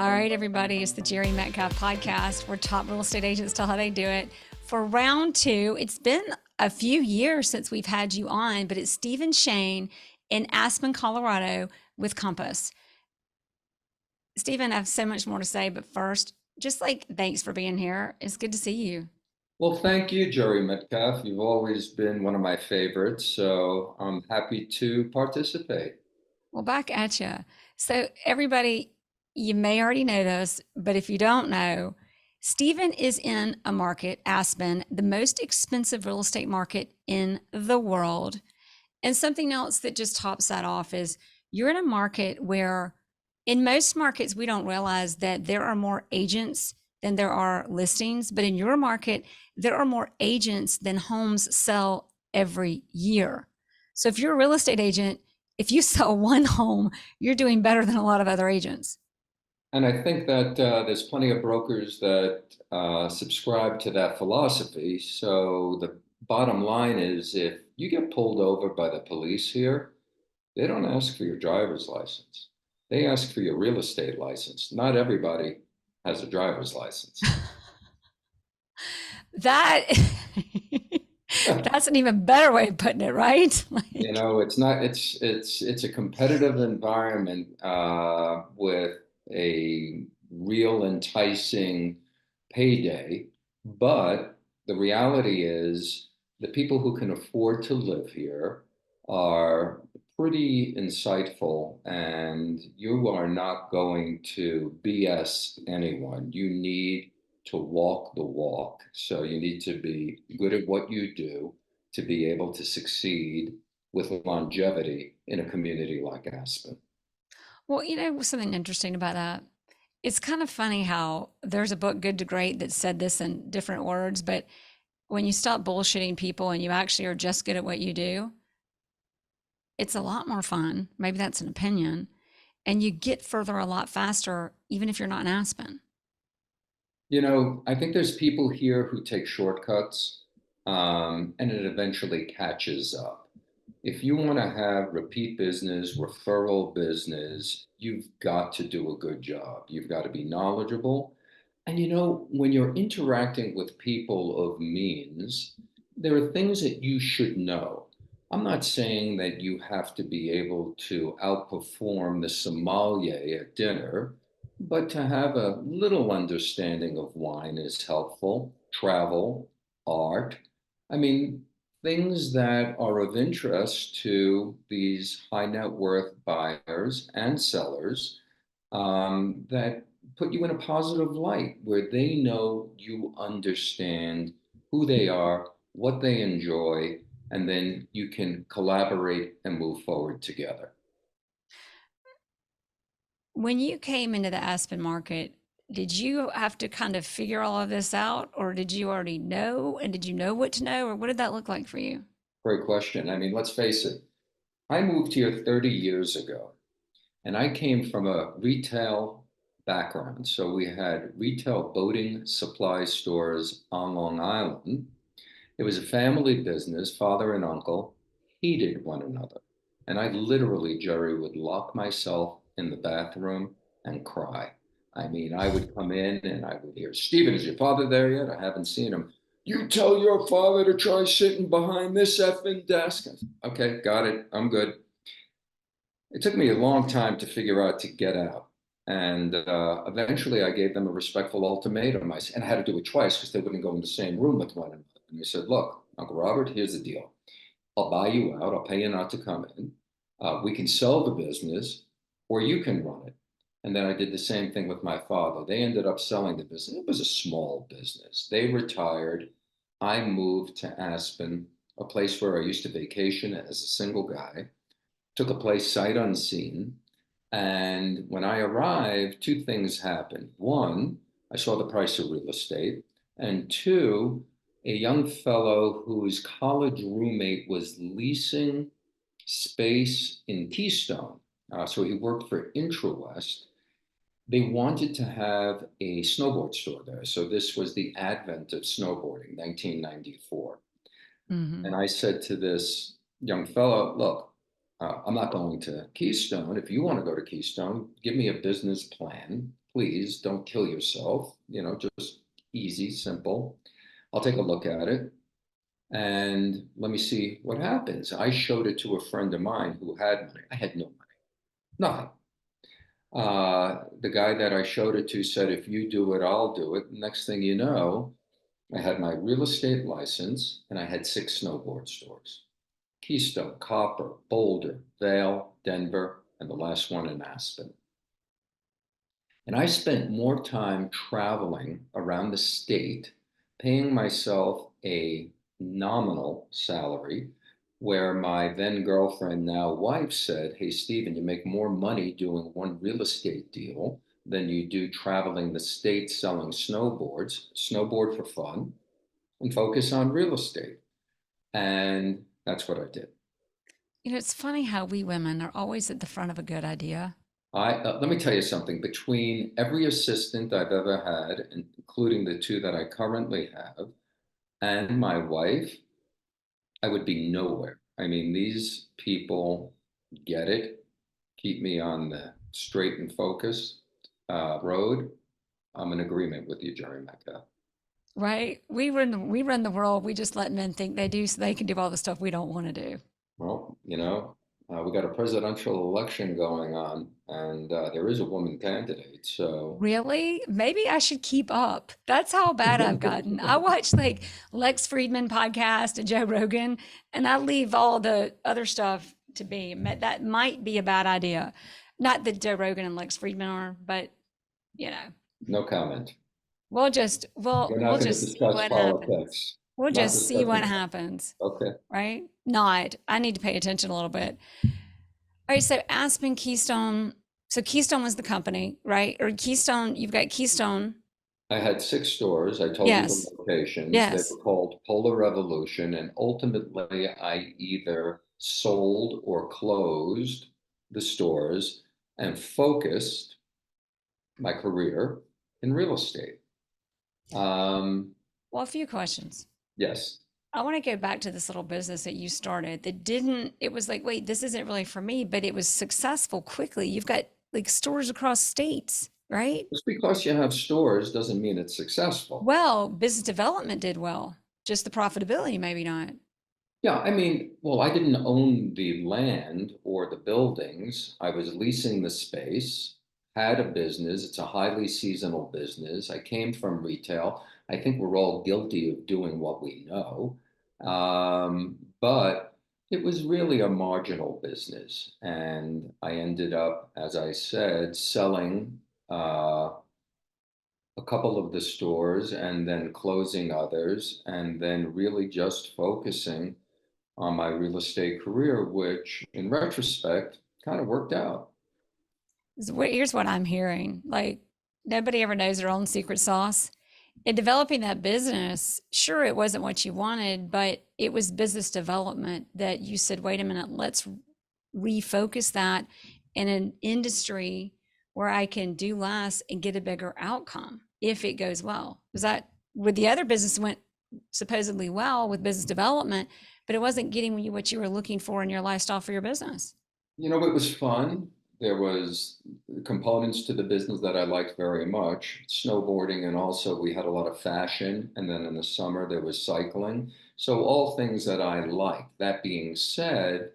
All right, everybody, it's the Jerry Metcalf podcast where top real estate agents tell how they do it. For round two, it's been a few years since we've had you on, but it's Stephen Shane in Aspen, Colorado with Compass. Stephen, I have so much more to say, but first, just like thanks for being here. It's good to see you. Well, thank you, Jerry Metcalf. You've always been one of my favorites, so I'm happy to participate. Well, back at you. So, everybody, you may already know this, but if you don't know, Stephen is in a market, Aspen, the most expensive real estate market in the world. And something else that just tops that off is you're in a market where, in most markets, we don't realize that there are more agents than there are listings. But in your market, there are more agents than homes sell every year. So if you're a real estate agent, if you sell one home, you're doing better than a lot of other agents. And I think that there's plenty of brokers that subscribe to that philosophy. So the bottom line is if you get pulled over by the police here, they don't ask for your driver's license. They ask for your real estate license. Not everybody has a driver's license. That that's an even better way of putting it, right? It's not, it's a competitive environment with a real enticing payday. But the reality is the people who can afford to live here are pretty insightful, and you are not going to BS anyone. You need to walk the walk. So you need to be good at what you do to be able to succeed with longevity in a community like Aspen. Well, something interesting about that. It's kind of funny how there's a book, Good to Great, that said this in different words, but when you stop bullshitting people and you actually are just good at what you do, it's a lot more fun. Maybe that's an opinion. And you get further a lot faster, even if you're not in Aspen. I think there's people here who take shortcuts, and it eventually catches up. If you want to have repeat business, referral business, you've got to do a good job. You've got to be knowledgeable. And when you're interacting with people of means, there are things that you should know. I'm not saying that you have to be able to outperform the sommelier at dinner, but to have a little understanding of wine is helpful. Travel, art. I mean, things that are of interest to these high net worth buyers and sellers that put you in a positive light where they know you understand who they are, what they enjoy, and then you can collaborate and move forward together. When you came into the Aspen market, did you have to kind of figure all of this out, or did you already know? And did you know what to know, or what did that look like for you? Great question. I mean, let's face it, I moved here 30 years ago. And I came from a retail background. So we had retail boating supply stores on Long Island. It was a family business. Father and uncle hated one another. And I literally, Jerry, would lock myself in the bathroom and cry. I mean, I would come in and I would hear, Stephen, is your father there yet? I haven't seen him. You tell your father to try sitting behind this effing desk. Okay, got it. I'm good. It took me a long time to figure out to get out. And eventually I gave them a respectful ultimatum. And I had to do it twice because they wouldn't go in the same room with one another. And I said, look, Uncle Robert, here's the deal. I'll buy you out. I'll pay you not to come in. We can sell the business or you can run it. And then I did the same thing with my father. They ended up selling the business. It was a small business. They retired. I moved to Aspen, a place where I used to vacation as a single guy. Took a place sight unseen. And when I arrived, two things happened. One, I saw the price of real estate. And two, a young fellow whose college roommate was leasing space in Keystone. So he worked for IntraWest. They wanted to have a snowboard store there. So this was the advent of snowboarding, 1994. Mm-hmm. And I said to this young fellow, look, I'm not going to Keystone. If you want to go to Keystone, give me a business plan, please don't kill yourself, just easy, simple. I'll take a look at it and let me see what happens. I showed it to a friend of mine who had money. I had no money, nothing. The guy that I showed it to said, if you do it, I'll do it. Next thing you know, I had my real estate license and I had 6 snowboard stores: Keystone, Copper, Boulder, Vail, Denver, and the last one in Aspen. And I spent more time traveling around the state, paying myself a nominal salary, where my then girlfriend, now wife, said, hey, Stephen, you make more money doing one real estate deal than you do traveling the state selling snowboards. Snowboard for fun and focus on real estate. And that's what I did. It's funny how we women are always at the front of a good idea. Let me tell you something. Between every assistant I've ever had, including the 2 that I currently have, and my wife, I would be nowhere. I mean, these people get it, keep me on the straight and focused road. I'm in agreement with you, Jerry Mecca. Right? We run the world. We just let men think they do so they can do all the stuff we don't want to do. Well, we got a presidential election going on, and there is a woman candidate. So, Really? Maybe I should keep up. That's how bad I've gotten. I watch like Lex Friedman podcast and Joe Rogan, and I leave all the other stuff to be. That might be a bad idea. Not that Joe Rogan and Lex Friedman are, but you know, no comment. we'll just we'll We're not we'll going to just see discuss what happens. politics. We'll Not just see what discussing. happens, Okay. right? Not. I need to pay attention a little bit. All right, so Aspen Keystone. So Keystone was the company, right? Or Keystone, you've got Keystone. I had 6 stores. I told you the Yes. locations. They Yes. were called Polar Revolution, and ultimately I either sold or closed the stores and focused my career in real estate. Um, Well, a few questions. yes. I want to go back to this little business that you started that didn't, it was like, wait, this isn't really for me, but it was successful quickly. You've got like stores across states, right? Just because you have stores doesn't mean it's successful. Well, business development did well, just the profitability, maybe not. Yeah, I mean, well, I didn't own the land or the buildings. I was leasing the space, had a business. It's a highly seasonal business. I came from retail. I think we're all guilty of doing what we know. But it was really a marginal business. And I ended up, as I said, selling a couple of the stores and then closing others, and then really just focusing on my real estate career, which in retrospect kind of worked out. Here's what I'm hearing. Like nobody ever knows their own secret sauce. In developing that business, sure, it wasn't what you wanted, but it was business development that you said, wait a minute, let's refocus that in an industry where I can do less and get a bigger outcome if it goes well. Was that with the other business went supposedly well with business development, but it wasn't getting you what you were looking for in your lifestyle for your business? It was fun. There was components to the business that I liked very much, snowboarding, and also we had a lot of fashion. And then in the summer there was cycling. So all things that I liked. That being said,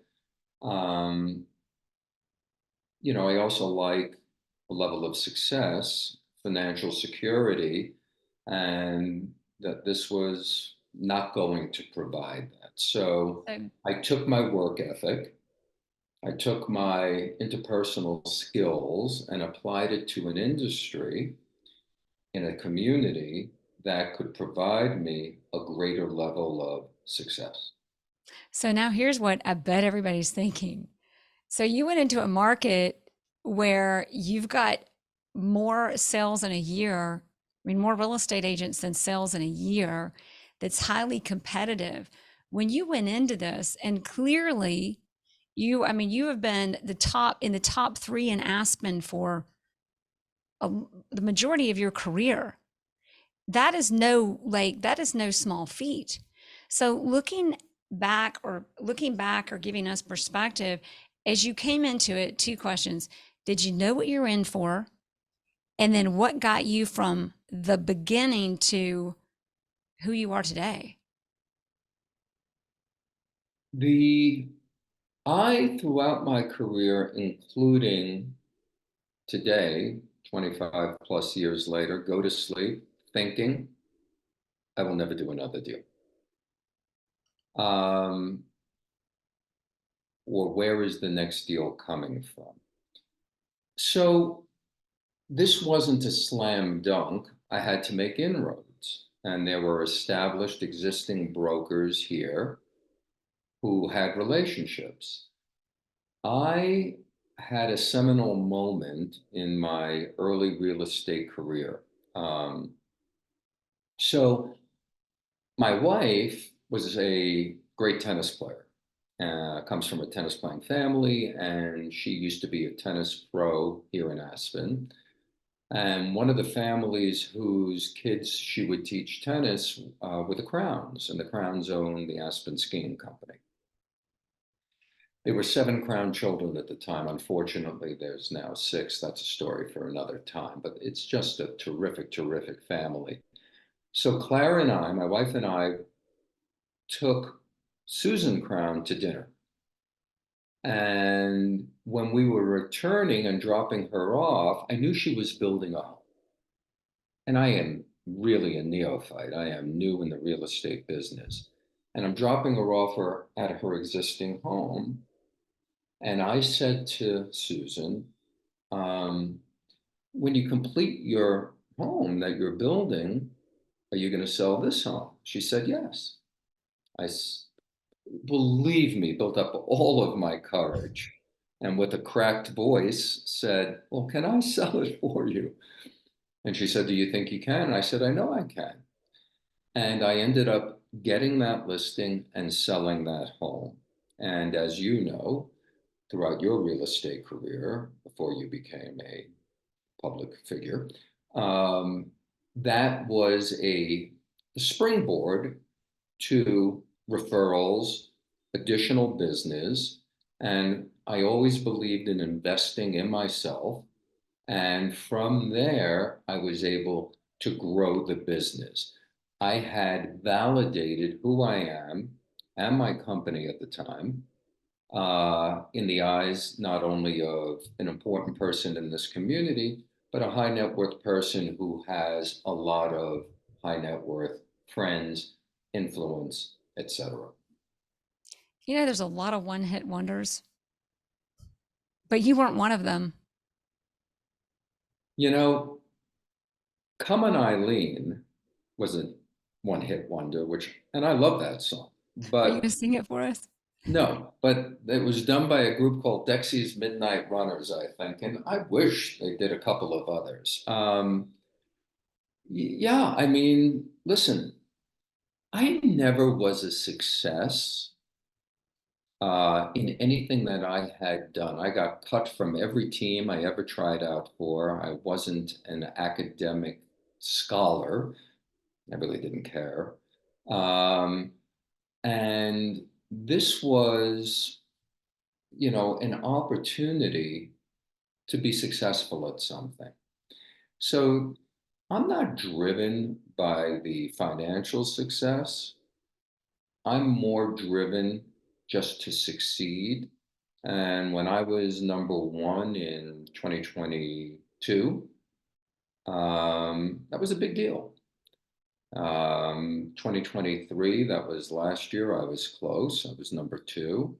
um, I also like a level of success, financial security, and that this was not going to provide that. So So, I took my work ethic, I took my interpersonal skills and applied it to an industry in a community that could provide me a greater level of success. so now here's what I bet everybody's thinking. So you went into a market where you've got more sales in a year, I mean, more real estate agents than sales in a year, that's highly competitive. When you went into this, and clearly I mean, you have been in the top 3 in Aspen for a, the majority of your career. That is no small feat. So looking back or giving us perspective, as you came into it, 2 questions. Did you know what you're in for? And then what got you from the beginning to who you are today? The I, throughout my career, including today, 25 plus years later, go to sleep thinking, I will never do another deal. Um, or where is the next deal coming from? So this wasn't a slam dunk. I had to make inroads. And there were established existing brokers here who had relationships. I had a seminal moment in my early real estate career. Um, so my wife was a great tennis player, comes from a tennis playing family, and she used to be a tennis pro here in Aspen. And one of the families whose kids she would teach tennis were the Crowns, and the Crowns owned the Aspen Skiing Company. There were seven Crown children at the time. Unfortunately, there's now six. That's a story for another time, but it's just a terrific, terrific family. So Clara and I, my wife and I, took Susan Crown to dinner. And when we were returning and dropping her off, I knew she was building a home. And I am really a neophyte. I am new in the real estate business. And I'm dropping her off at her existing home. And I said to Susan, um, when you complete your home that you're building, are you going to sell this home? She said, yes. I, believe me, built up all of my courage and with a cracked voice said, well, can I sell it for you? And she said, do you think you can? And I said, I know I can. And I ended up getting that listing and selling that home. And as you know, throughout your real estate career, before you became a public figure, um, that was a springboard to referrals, additional business. And I always believed in investing in myself. And from there, I was able to grow the business. I had validated who I am and my company at the time in the eyes not only of an important person in this community, but a high net worth person who has a lot of high net worth friends, influence, etc. You know, there's a lot of one hit wonders, but you weren't one of them. You know, Come on Eileen was a one hit wonder, and I love that song, Are you going but to sing it for us? no, but it was done by a group called Dexy's Midnight Runners, I think, and I wish they did a couple of others. Yeah, I mean, listen, I never was a success in anything that I had done. I got cut from every team I ever tried out for. I wasn't an academic scholar. I really didn't care. Um, and this was, an opportunity to be successful at something. So I'm not driven by the financial success. I'm more driven just to succeed. And when I was number one in 2022, that was a big deal. 2023, that was last year, I was close. I was number two.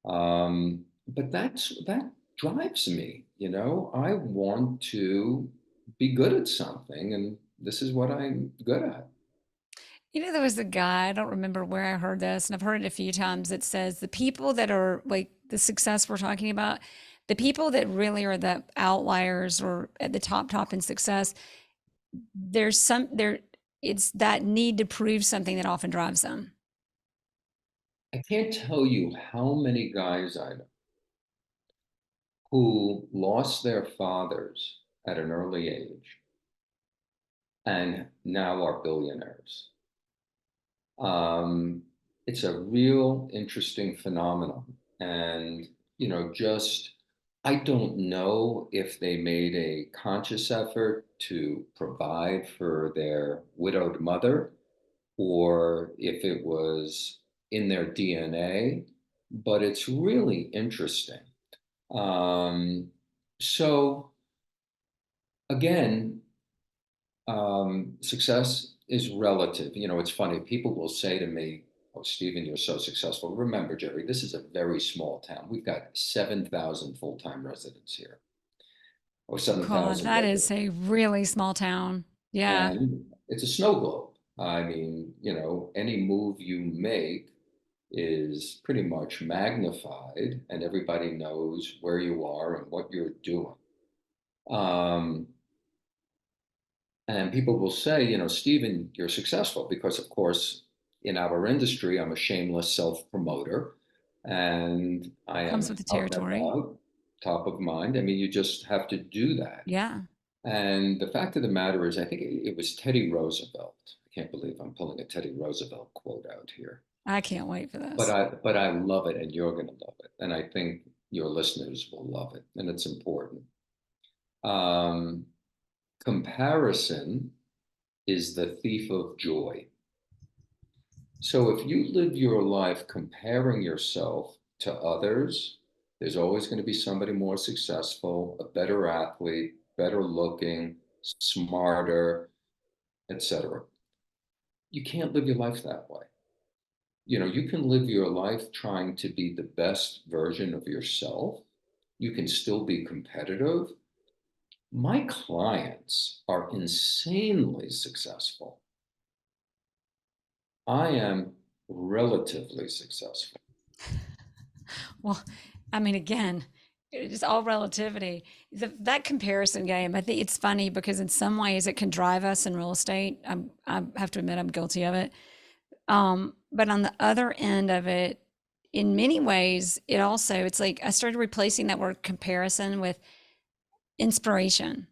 But that drives me, I want to be good at something, and this is what I'm good at. You know, there was a guy, I don't remember where I heard this, and I've heard it a few times. It says the people that are like the success we're talking about, the people that really are the outliers or at the top in success, it's that need to prove something that often drives them. I can't tell you how many guys I know who lost their fathers at an early age and now are billionaires. Um, it's a real interesting phenomenon. And, just I don't know if they made a conscious effort to provide for their widowed mother or if it was in their DNA, but it's really interesting. Um, so again, success is relative. You know, it's funny. People will say to me, "Oh, Stephen, you're so successful." Remember, Jerry, this is a very small town. We've got 7,000 full-time residents here, or God, 7,000 that is residents. a really small town. Yeah, And it's a snow globe. I mean, you know, any move you make is pretty much magnified, and everybody knows where you are and what you're doing. Um, And people will say, you know, Stephen, you're successful because, of course, in our industry, I'm a shameless self promoter and I comes am with the out and territory. about, top of mind. I mean, you just have to do that. Yeah, And the fact of the matter is, I think it was Teddy Roosevelt. I can't believe I'm pulling a Teddy Roosevelt quote out here, I can't wait for but this. I love it, and you're going to love it, and I think your listeners will love it, and it's important. Um, Comparison is the thief of joy. So if you live your life comparing yourself to others, there's always going to be somebody more successful, a better athlete, better looking, smarter, etc. You can't live your life that way. You know, you can live your life trying to be the best version of yourself. You can still be competitive. My clients are insanely successful. I am relatively successful. Well, I mean, again, it's all relativity. That comparison game, I think it's funny because in some ways it can drive us in real estate. I have to admit I'm guilty of it. But on the other end of it, in many ways, it's like I started replacing that word comparison with inspiration.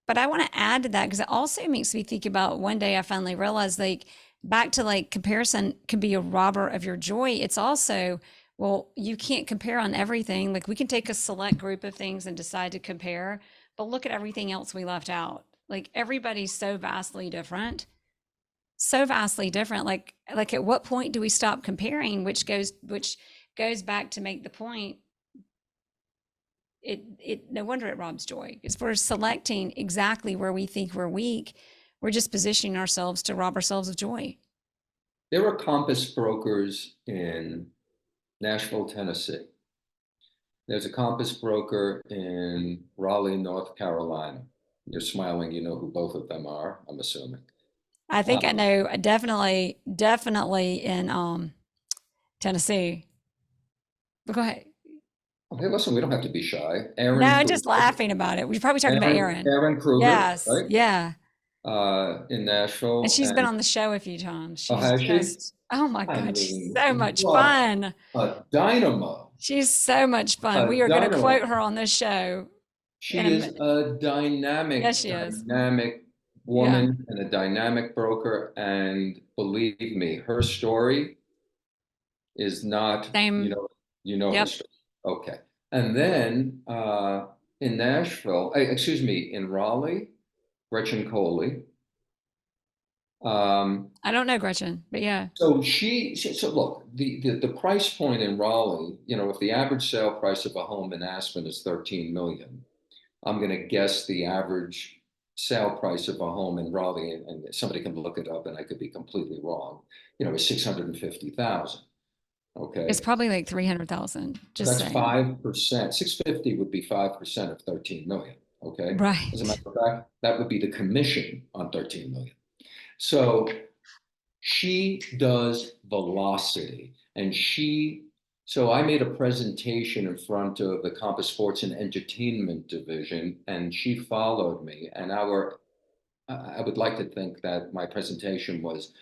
But I want to add to that because it also makes me think about one day I finally realized like back to like comparison can be a robber of your joy. It's also, well, you can't compare on everything. Like we can take a select group of things and decide to compare, but look at everything else we left out. Like everybody's so vastly different. So vastly different. Like at what point do we stop comparing, which goes back to make the point it no wonder it robs joy because we're selecting exactly where we think we're weak. We're just positioning ourselves to rob ourselves of joy. There are compass brokers in Nashville, Tennessee. There's a compass broker in Raleigh, North Carolina. You're smiling, you know who both of them are, I'm assuming. I think I Um, know definitely in Tennessee. But go ahead. okay, listen, we don't have to be shy. No, Aaron I'm just Kruger, laughing about it. We're probably talking about Erin. Aaron Kruger, Yes, right? yeah. In And Nashville. she's been And on the show a few times. oh, She's has she? just, oh my I God, she's mean, so much what fun. a dynamo, She's so much fun. a We are going to quote dynamo. her on this show in She a is minute. a Yes, she is. dynamic Yeah. woman and a dynamic broker. And believe me, her story is not, Same. you know her Yep. story. Okay. And then in Nashville, excuse me, in Raleigh, Gretchen Coley. Um, I don't know Gretchen, but yeah. so look, the price point in Raleigh, you know, if the average sale price of a home in Aspen is 13 million, I'm going to guess the average sale price of a home in Raleigh, and somebody can look it up, and I could be completely wrong, you know, is 650,000. It's Okay. probably like 300,000. But Just that's saying. 5%. 650 would be 5% of 13 million. Okay. As a Right. matter of fact, that would be the commission on 13 million. So she does velocity and so I made a presentation in front of the Compass Sports and Entertainment division, and she followed me. And I would like to think that my presentation was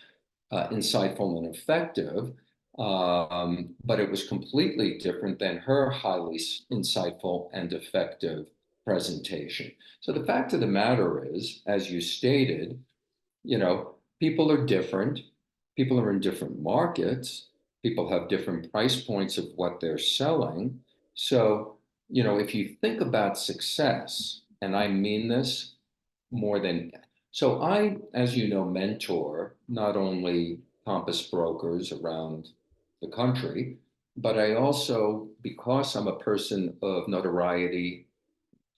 insightful and effective, but it was completely different than her highly insightful and effective presentation. So the fact of the matter is, as you stated, you know, people are different. People are in different markets. People have different price points of what they're selling. So if you think about success, and I mean this more than so I, as you know, mentor not only Compass brokers around the country, but I also, because I'm a person of notoriety,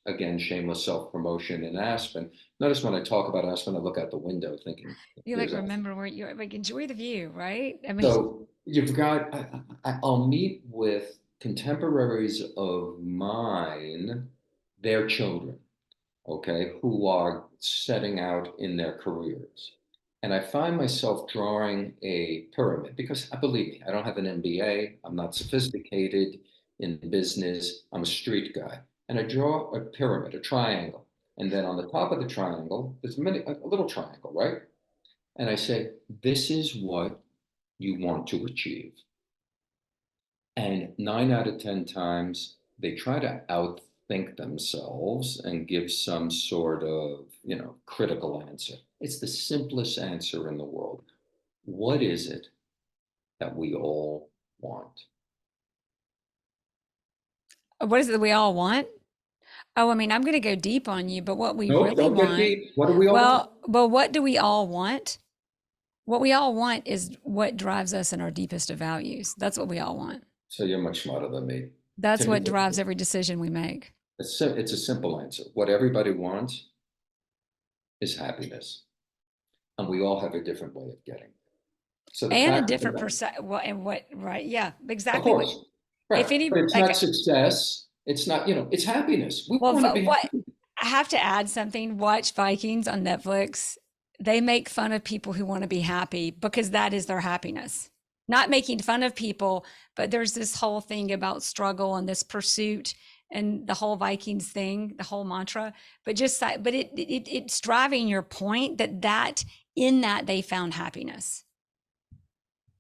again, shameless self-promotion in Aspen. Notice when I talk about Aspen, I look out the window thinking, You like there's Aspen. remember where you're like enjoy the view, right? I mean, So you've got, I'll meet with contemporaries of mine, their children, okay, who are setting out in their careers. And I find myself drawing a pyramid because, believe me, I don't have an MBA. I'm not sophisticated in business. I'm a street guy. And I draw a pyramid, a triangle. And then on the top of the triangle, there's a little triangle, right? And I say, this is what you want to achieve. And 9 out of 10 times, they try to outthink themselves and give some sort of, critical answer. It's the simplest answer in the world. What is it that we all want? what is it that we all want? Oh, I mean, I'm going to go deep on you, but what we Nope, really don't get want, deep. What do we all want? well, but what do we all want? What we all want is what drives us in our deepest of values. That's what we all want. So you're much smarter than me. To That's me, what drives every decision we make. it's a simple answer. What everybody wants is happiness. And we all have a different way of getting it. So the And a fact of the different matter, percent. Well, and what, right? Yeah, of exactly what, course, if right. any, But it's not like, success. It's not, it's happiness. We well, want to be what, happy. I have to add something. Watch Vikings on Netflix. They make fun of people who want to be happy because that is their happiness. Not making fun of people, but there's this whole thing about struggle and this pursuit and the whole Vikings thing, the whole mantra. But just that, but it's driving your point that in that they found happiness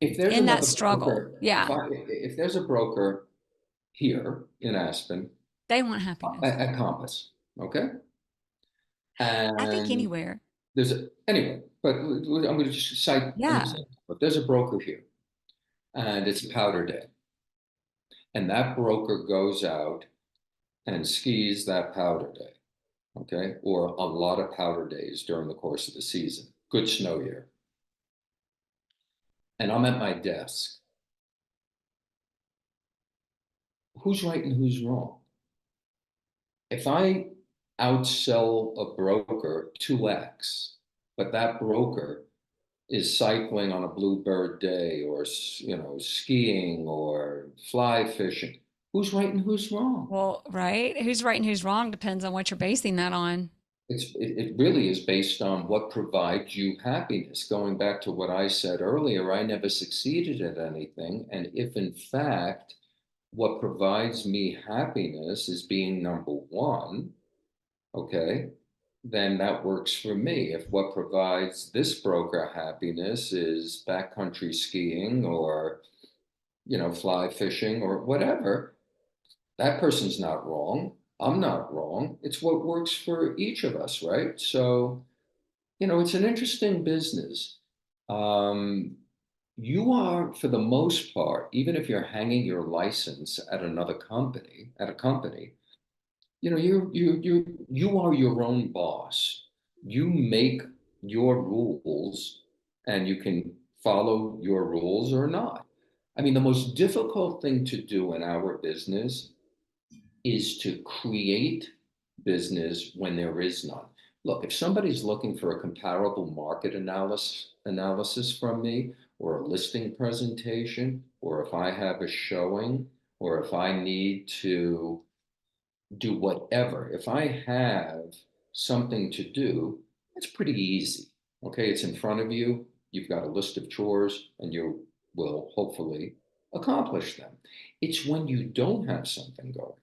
If there's in that another struggle. broker, Yeah, if there's a broker here in Aspen they want happiness. at Compass, okay, I think and anywhere. anyway, but I'm going to just cite an Yeah. example. If there's a broker here and it's powder day, and that broker goes out and skis that powder day, okay, or a lot of powder days during the course of the season, good snow year, and I'm at my desk, who's right and who's wrong? If I outsell a broker 2x, but that broker is cycling on a bluebird day or skiing or fly fishing, who's right and who's wrong? Well, right. Who's right and who's wrong depends on what you're basing that on. It really is based on what provides you happiness. Going back to what I said earlier, I never succeeded at anything. And if in fact what provides me happiness is being number one, okay, then that works for me. If what provides this broker happiness is backcountry skiing or, fly fishing or whatever, that person's not wrong. I'm not wrong. It's what works for each of us, right? So, it's an interesting business. Um, you are, for the most part, even if you're hanging your license at another company, at a company, you are your own boss. You make your rules and you can follow your rules or not. I mean, the most difficult thing to do in our business is to create business when there is none. Look, if somebody's looking for a comparable market analysis from me, or a listing presentation, or if I have a showing, or if I need to do whatever. If I have something to do, it's pretty easy. Okay, it's in front of you. You've got a list of chores and you will hopefully accomplish them. It's when you don't have something going.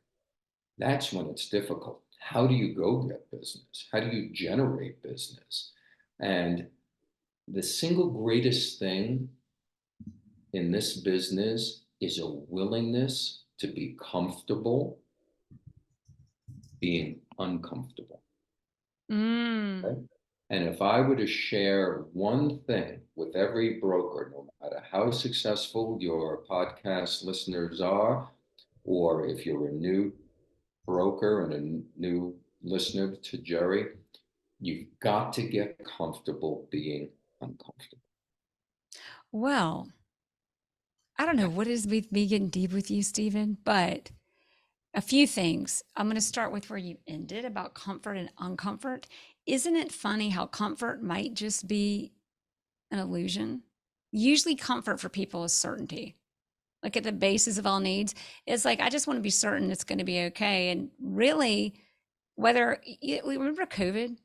That's when it's difficult. How do you go get business? How do you generate business? And the single greatest thing in this business is a willingness to be comfortable being uncomfortable. Mm. Okay? And if I were to share one thing with every broker, no matter how successful your podcast listeners are, or if you're a new broker and a new listener to Jerry, you've got to get comfortable being uncomfortable. Well, I don't know what is with me getting deep with you, Stephen, but a few things. I'm going to start with where you ended about comfort and uncomfort. Isn't it funny how comfort might just be an illusion? Usually, comfort for people is certainty. Like at the basis of all needs, it's like, I just want to be certain it's going to be okay. And really, whether we remember COVID,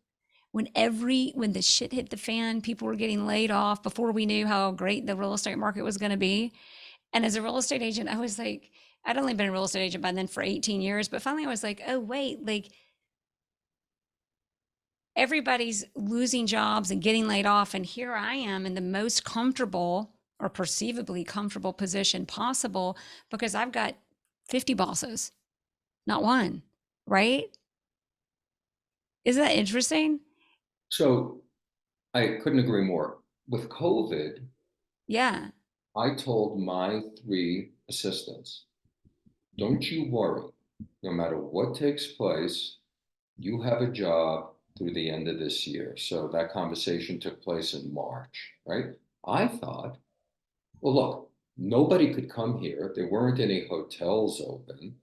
when the shit hit the fan, people were getting laid off before we knew how great the real estate market was going to be. And as a real estate agent, I was like, I'd only been a real estate agent by then for 18 years, but finally I was like, oh, wait, like everybody's losing jobs and getting laid off. And here I am in the most comfortable or perceivably comfortable position possible because I've got 50 bosses, not one, right? Isn't that interesting? So I couldn't agree more. With COVID, Yeah. I told my three assistants, don't you worry. No matter what takes place, you have a job through the end of this year. So that conversation took place in March, right? I thought, well, look, nobody could come here. There weren't any hotels open,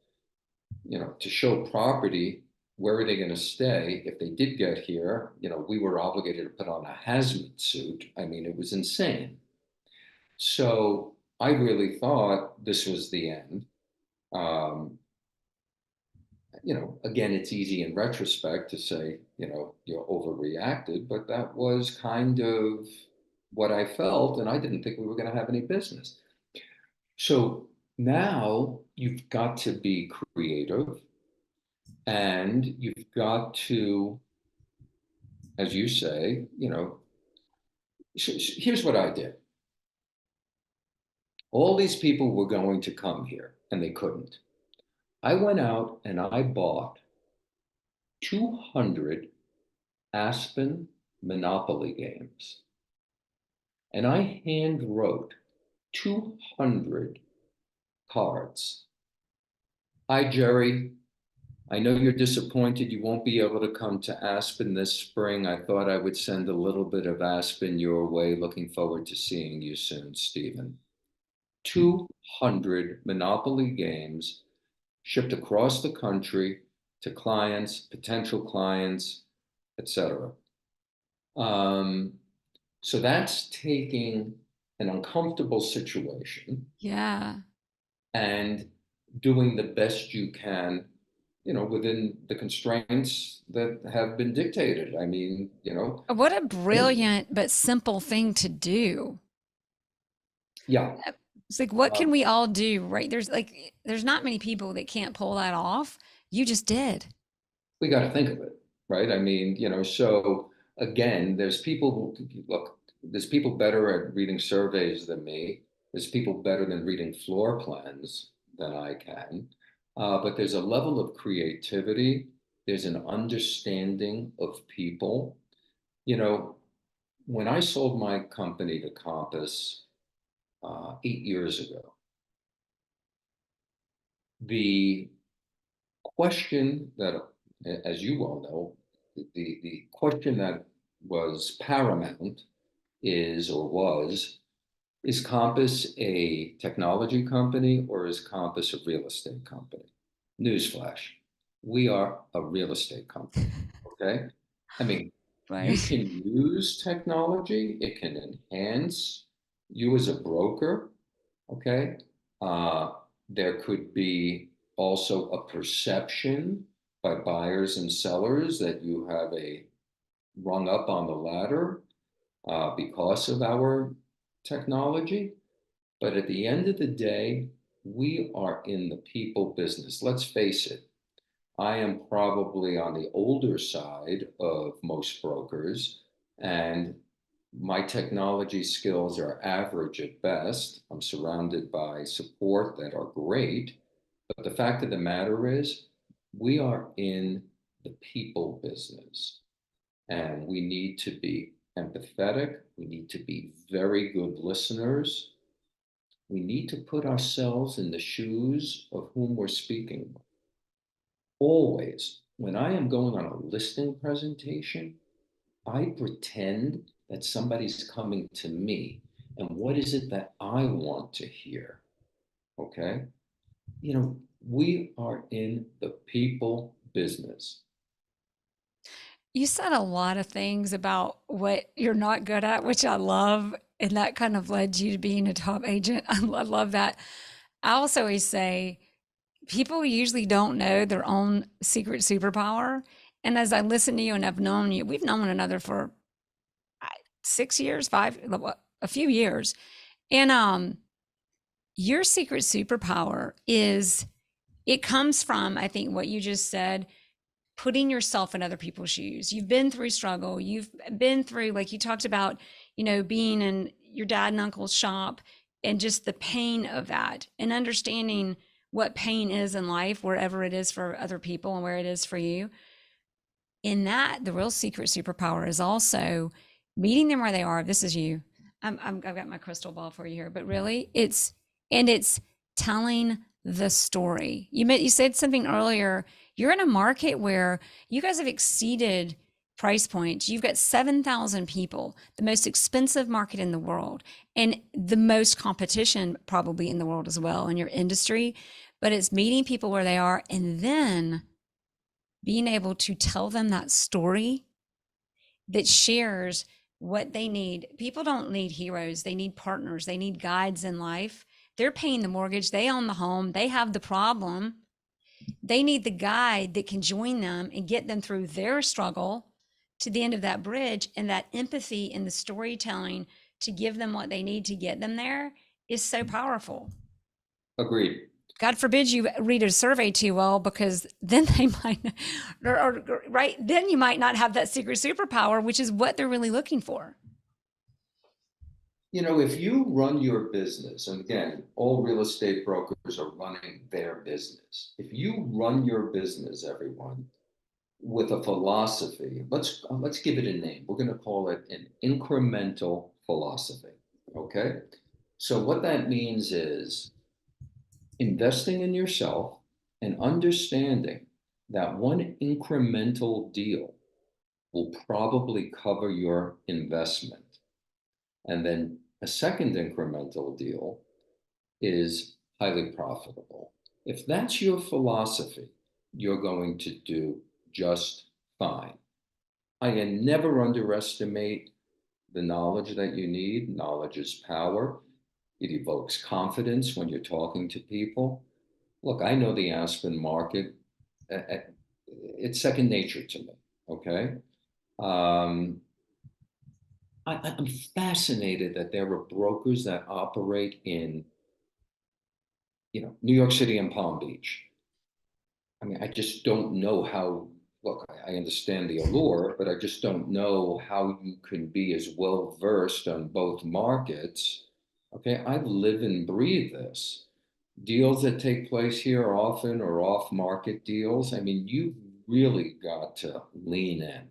to show property. Where are they going to stay? If they did get here, we were obligated to put on a hazmat suit. I mean, it was insane. So I really thought this was the end. Um, again, it's easy in retrospect to say, you overreacted, but that was kind of what I felt, and I didn't think we were going to have any business. So now you've got to be creative and you've got to, as you say, here's what I did. All these people were going to come here and they couldn't. I went out and I bought 200 Aspen Monopoly games. And I hand wrote 200 cards. Hi, Jerry. I know you're disappointed you won't be able to come to Aspen this spring. I thought I would send a little bit of Aspen your way. Looking forward to seeing you soon, Stephen. 200 Monopoly games shipped across the country to clients, potential clients, etc. Um, so that's taking an uncomfortable situation Yeah. and doing the best you can, within the constraints that have been dictated. I mean, What a brilliant but simple thing to do. yeah, It's like, what uh, can we all do, right? There's not many people that can't pull that off. You just did. we got to think of it, right? I mean, so again, there's people better at reading surveys than me. There's people better than reading floor plans than I can. But there's a level of creativity. There's an understanding of people. You know, when I sold my company to Compass 8 years ago, the question that, as you well know, the question that was paramount is Compass a technology company or is Compass a real estate company? Newsflash, we are a real estate company, okay? I mean, you Right. can use technology, it can enhance you as a broker, okay? Uh, there could be also a perception by buyers and sellers that you have a rung up on the ladder because of our technology. But at the end of the day, we are in the people business. Let's face it, I am probably on the older side of most brokers, and my technology skills are average at best. I'm surrounded by support that are great. But the fact of the matter is, we are in the people business and we need to be empathetic. We need to be very good listeners. We need to put ourselves in the shoes of whom we're speaking with. always, when I am going on a listing presentation, I pretend that somebody's coming to me. And what is it that I want to hear? Okay. We are in the people business. You said a lot of things about what you're not good at, which I love. And that kind of led you to being a top agent. I love that. I also always say people usually don't know their own secret superpower. And as I listen to you and I've known you, we've known one another for 6 years, a few years. And your secret superpower is it comes from, I think, what you just said, putting yourself in other people's shoes. You've been through struggle. You've been through, like you talked about, being in your dad and uncle's shop and just the pain of that and understanding what pain is in life, wherever it is for other people and where it is for you. In that, the real secret superpower is also meeting them where they are. This is you. I've got my crystal ball for you here, but really, it's telling the story. You said something earlier. You're in a market where you guys have exceeded price points. You've got 7,000 people, the most expensive market in the world, and the most competition probably in the world as well in your industry. But it's meeting people where they are and then being able to tell them that story that shares what they need. People don't need heroes, they need partners, they need guides in life. They're paying the mortgage, they own the home, they have the problem. They need the guide that can join them and get them through their struggle to the end of that bridge. And that empathy and the storytelling to give them what they need to get them there is so powerful. Agreed. God forbid you read a survey too well, because then they might, right? Then you might not have that secret superpower, which is what they're really looking for. If you run your business, and again, all real estate brokers are running their business. If you run your business, everyone, with a philosophy, let's give it a name. We're going to call it an incremental philosophy. Okay. So what that means is investing in yourself and understanding that one incremental deal will probably cover your investment. And then a second incremental deal is highly profitable. If that's your philosophy, you're going to do just fine. I can never underestimate the knowledge that you need. Knowledge is power. It evokes confidence when you're talking to people. Look, I know the Aspen market. It's second nature to me. Okay. Um, I'm fascinated that there are brokers that operate in, New York City and Palm Beach. I mean, I just don't know how. Look, I understand the allure, but I just don't know how you can be as well versed on both markets. Okay, I live and breathe this. Deals that take place here often are off market deals. I mean, you've really got to lean in.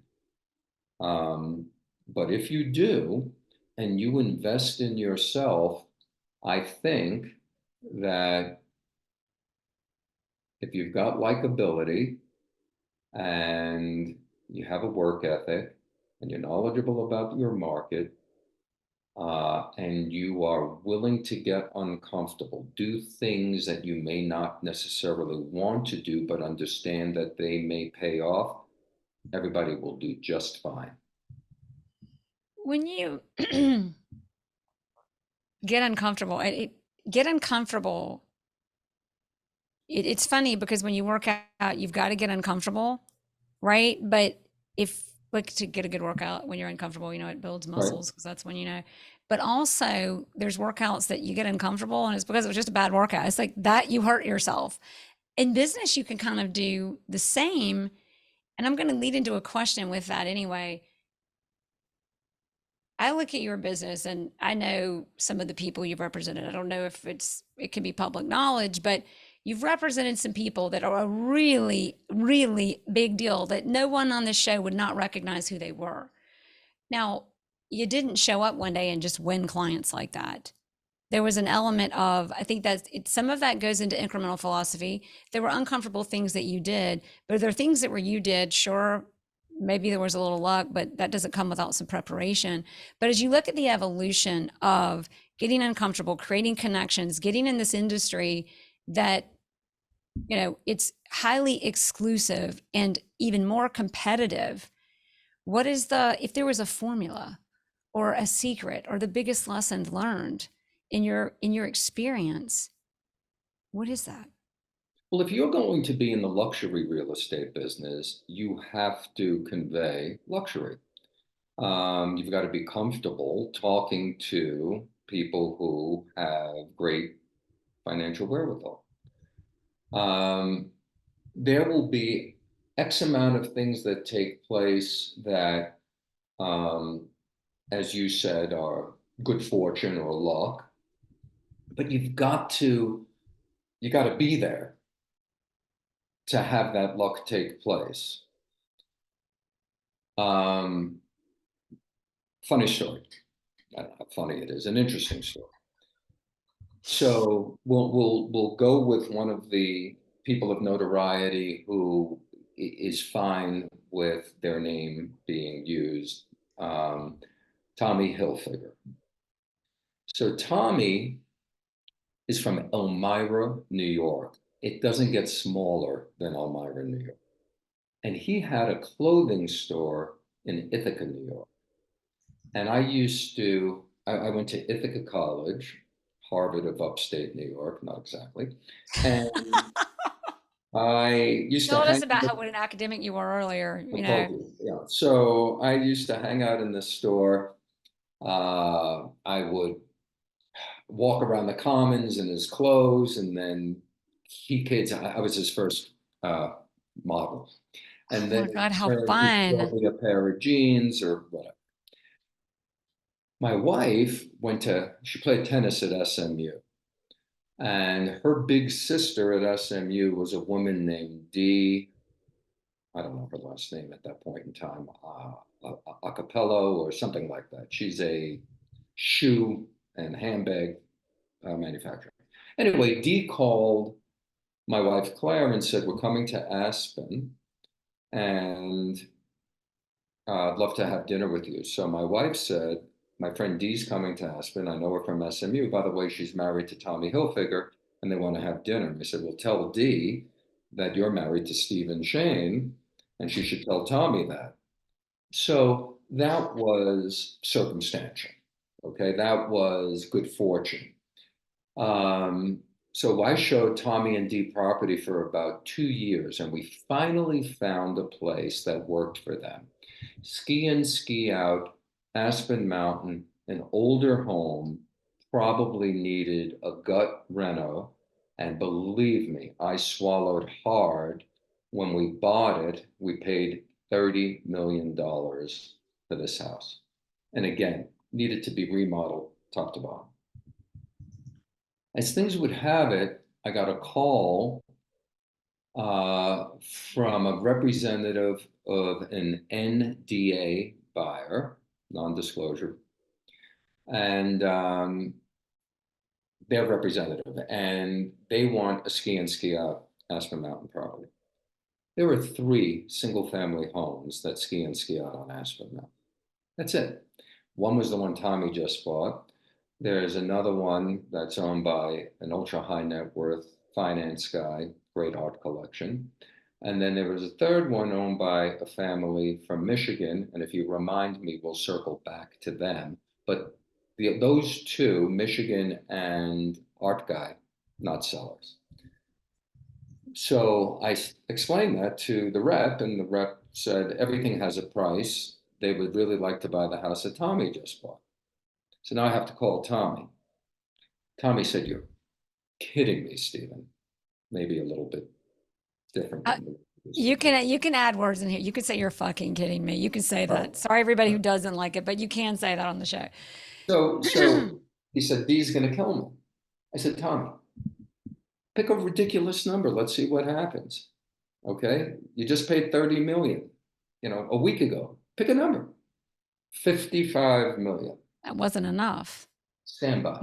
Um, but if you do, and you invest in yourself, I think that if you've got likability and you have a work ethic and you're knowledgeable about your market, and you are willing to get uncomfortable, do things that you may not necessarily want to do, but understand that they may pay off, everybody will do just fine. When you get uncomfortable, get uncomfortable. It's funny because when you work out, you've got to get uncomfortable, right? But if like to get a good workout when you're uncomfortable, it builds Right. muscles because that's when you know. But also, there's workouts that you get uncomfortable, and it's because it was just a bad workout. It's like that you hurt yourself. In business, you can kind of do the same. And I'm going to lead into a question with that anyway. I look at your business and I know some of the people you've represented. I don't know if it can be public knowledge, but you've represented some people that are a really, really big deal that no one on this show would not recognize who they were. Now, you didn't show up one day and just win clients like that. There was an element of, I think that some of that goes into incremental philosophy. There were uncomfortable things that you did, but there are things that were you did, sure, maybe there was a little luck, but that doesn't come without some preparation. But as you look at the evolution of getting uncomfortable, creating connections, getting in this industry that, it's highly exclusive and even more competitive, if there was a formula or a secret or the biggest lesson learned in your experience, what is that? Well, if you're going to be in the luxury real estate business, you have to convey luxury. You've got to be comfortable talking to people who have great financial wherewithal. Um, there will be X amount of things that take place that, um, as you said, are good fortune or luck, but you got to be there to have that luck take place. Um, Funny story. I don't know how funny it is, an interesting story. So we'll go with one of the people of notoriety who is fine with their name being used, um, Tommy Hilfiger. So Tommy is from Elmira, New York. It doesn't get smaller than Elmira, New York. And he had a clothing store in Ithaca, New York. And I went to Ithaca College, Harvard of upstate New York, not exactly. And I used to Told us hang about out, what an academic you were earlier, I told you, yeah. So I used to hang out in the store. I would walk around the commons in his clothes, and then I was his first uh, model. oh And then my in God, how turn, he fun. bought me a pair of jeans or whatever. My wife she played tennis at SMU. And her big sister at SMU was a woman named Dee. I don't know her last name at that point in time, Acapello or something like that. She's a shoe and handbag manufacturer. Anyway, Dee called my wife Claire and said, "We're coming to Aspen and I'd love to have dinner with you." So my wife said, "My friend Dee's coming to Aspen. I know her from SMU. By the way, she's married to Tommy Hilfiger and they want to have dinner." I said, "Well, tell Dee that you're married to Stephen Shane and she should tell Tommy that." So that was circumstantial. Okay, that was good fortune. Um, so I showed Tommy and Dee property for about 2 years, and we finally found a place that worked for them. Ski in, ski out, Aspen Mountain, an older home, probably needed a gut reno. And believe me, I swallowed hard when we bought it. We paid $30 million for this house. And again, needed to be remodeled top to bottom. As things would have it, I got a call uh, from a representative of an NDA buyer, non-disclosure, and their representative, and they want a ski in, ski out Aspen Mountain property. There are 3 single-family homes that ski in, ski out on Aspen Mountain. That's it. One was the one Tommy just bought. There's another one that's owned by an ultra high net worth finance guy, great art collection. And then there was a third one owned by a family from Michigan. And if you remind me, we'll circle back to them. But those two, Michigan and art guy, not sellers. So I explained that to the rep, and the rep said everything has a price. They would really like to buy the house that Tommy just bought. So now I have to call Tommy. Tommy said, "You're kidding me, Stephen." Maybe a little bit different Uh, than the you can add words in here. You can say you're fucking kidding me. You can say that. Oh, Sorry, everybody who right. doesn't like it, but you can say that on the show. So he said, "Dee's going to kill me." I said, "Tommy, pick a ridiculous number. Let's see what happens." Okay. You just paid 30 million, a week ago. Pick a number. 55 million. That wasn't enough. Stand by.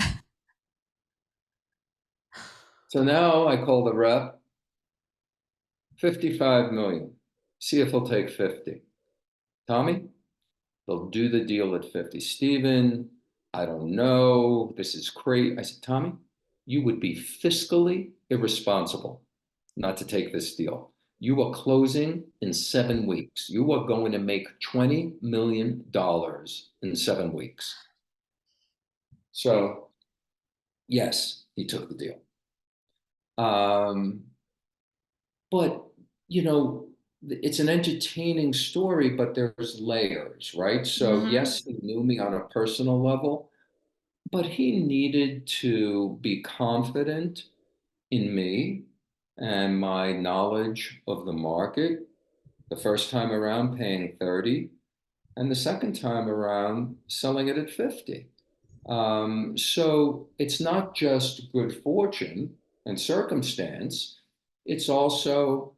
So now I call the rep, 55 million. See if he'll take 50. Tommy, they'll do the deal at 50. Stephen, I don't know. This is crazy. I said, Tommy, you would be fiscally irresponsible not to take this deal. You are closing in 7 weeks. You are going to make $20 million in 7 weeks. So, yes, he took the deal. But, you know, it's an entertaining story, but there's layers, right? So, Hmm. yes, he knew me on a personal level, but he needed to be confident in me and my knowledge of the market. The first time around, paying 30, and the second time around, selling it at 50. So it's not just good fortune and circumstance, it's also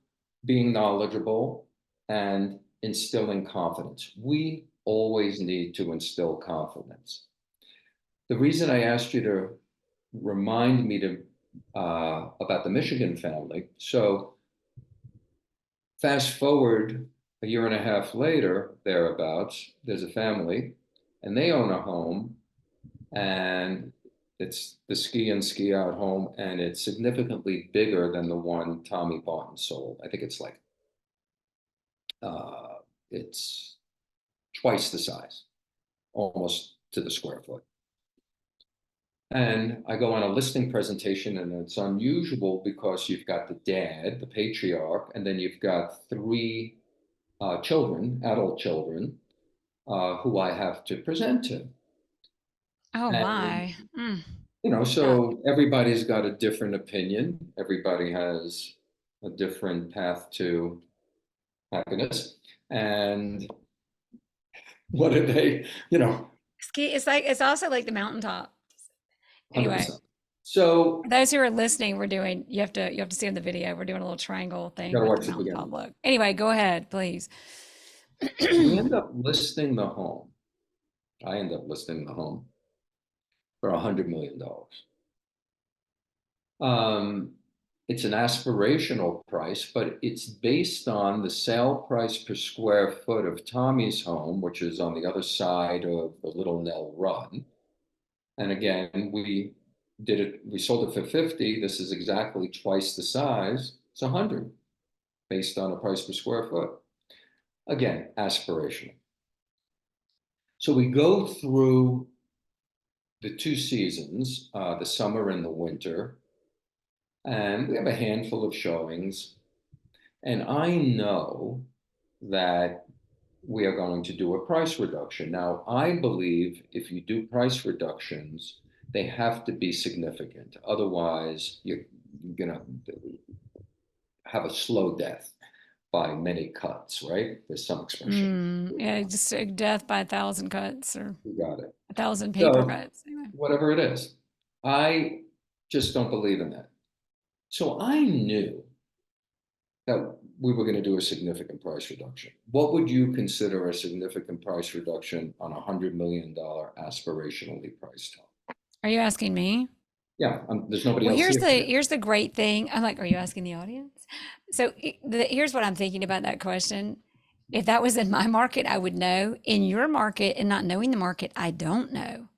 being knowledgeable and instilling confidence. We always need to instill confidence. The reason I asked you to remind me to about the Michigan family. So fast forward a year and a half later, thereabouts, there's a family, and they own a home, and it's the ski and ski out home, and it's significantly bigger than the one Tommy bought and sold. I think it's like uh, it's twice the size, almost to the square foot. And I go on a listing presentation, and it's unusual because you've got the dad, the patriarch, and then you've got three children, adult children, who I have to present to. Oh And, my. Mm. Yeah. so everybody's got a different opinion. Everybody has a different path to happiness. And what did they, Ski, it's also like the mountaintop. Anyway, 100%. So for those who are listening, you have to see in the video. We're doing a little triangle you thing got to with the watch it mountaintop again. look. Anyway, go ahead, please. We end up listing the home. I end up listing the home for $100 million. Um, it's an aspirational price, but it's based on the sale price per square foot of Tommy's home, which is on the other side of the Little Nell Run. And again, we sold it for 50. This is exactly twice the size. It's 100 based on a price per square foot. Again, aspirational. So we go through the two seasons, the summer and the winter, and we have a handful of showings. And I know that we are going to do a price reduction. Now, I believe if you do price reductions, they have to be significant. Otherwise, you're going to have a slow death by many cuts, right? There's some expression. Yeah, just death by 1,000 cuts or You got it. 1,000 paper So, cuts. Anyway. whatever it is, I just don't believe in that. So I knew that we were going to do a significant price reduction. What would you consider a significant price reduction on a $100 million aspirationally priced home? Are you asking me? Yeah, there's nobody Well, else here's here. the great thing. I'm like, are you asking the audience? So here's what I'm thinking about that question. If that was in my market, I would know. In your market and not knowing the market, I don't know,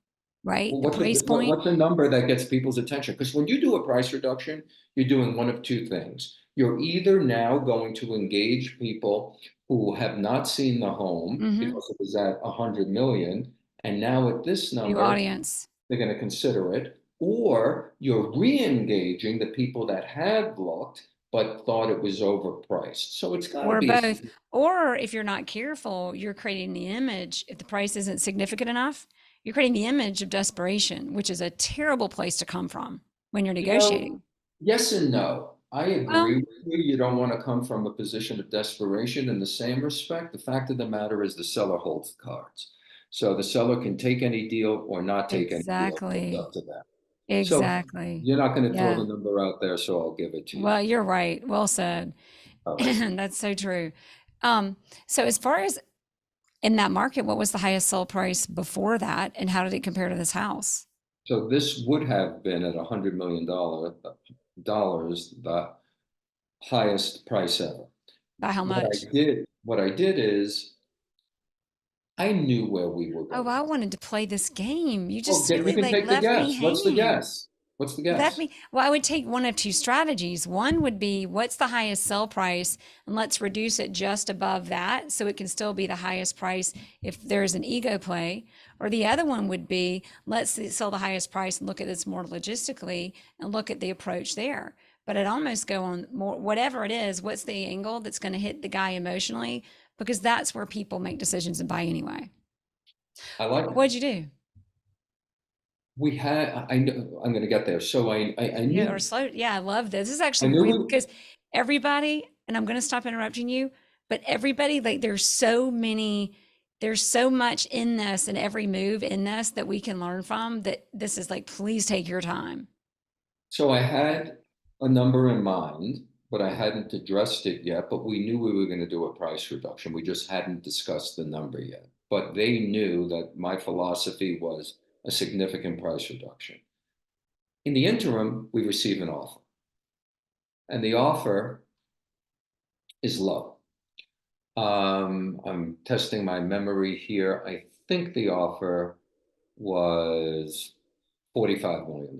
right? Well, The what's a, price what, point. what's a number that gets people's attention? Because when you do a price reduction, you're doing one of two things. You're either now going to engage people who have not seen the home Hmm. because it was at 100 million, and now at this New number, audience. they're going to consider it, or you're re-engaging the people that had looked but thought it was overpriced. So it's got to Or be a, both. Or if you're not careful, you're creating the image. If the price isn't significant enough, you're creating the image of desperation, which is a terrible place to come from when you're you know, negotiating. yes and no. I agree Well, with you. You don't want to come from a position of desperation in the same respect. The fact of the matter is the seller holds the cards. So the seller can take any deal or not take any deal. It's exactly. up to them. So Exactly. you're not going to throw Yeah. the number out there, so I'll give it to you. Well, you're right. Well said. All right. That's so true. Um, so as far as in that market, what was the highest sell price before that, and how did it compare to this house? So this would have been at $100 million, dollars, the highest price ever. By how much? What I did is I knew where we were Oh, going. I wanted to play this game. You Well, just we really can like take the left me guess. What's the hanging. guess? What's the Left guess? me. Well, I would take one of two strategies. One would be what's the highest sell price, and let's reduce it just above that so it can still be the highest price if there's an ego play. Or the other one would be let's sell the highest price and look at this more logistically and look at the approach there. But I'd almost go on more, whatever it is, what's the angle that's going to hit the guy emotionally? Because that's where people make decisions and buy anyway. I like it. What'd you do? I know, I'm going to get there. So Yeah, or slow. Yeah, I love this. This is I actually knew really we, because everybody, and I'm going to stop interrupting you, but everybody, like, there's so much in this and every move in this that we can learn from that this is like, please take your time. so I had a number in mind, but I hadn't addressed it yet. But we knew we were going to do a price reduction. We just hadn't discussed the number yet. But they knew that my philosophy was a significant price reduction. In the interim, we receive an offer, and the offer is low. I'm testing my memory here. I think the offer was $45 million.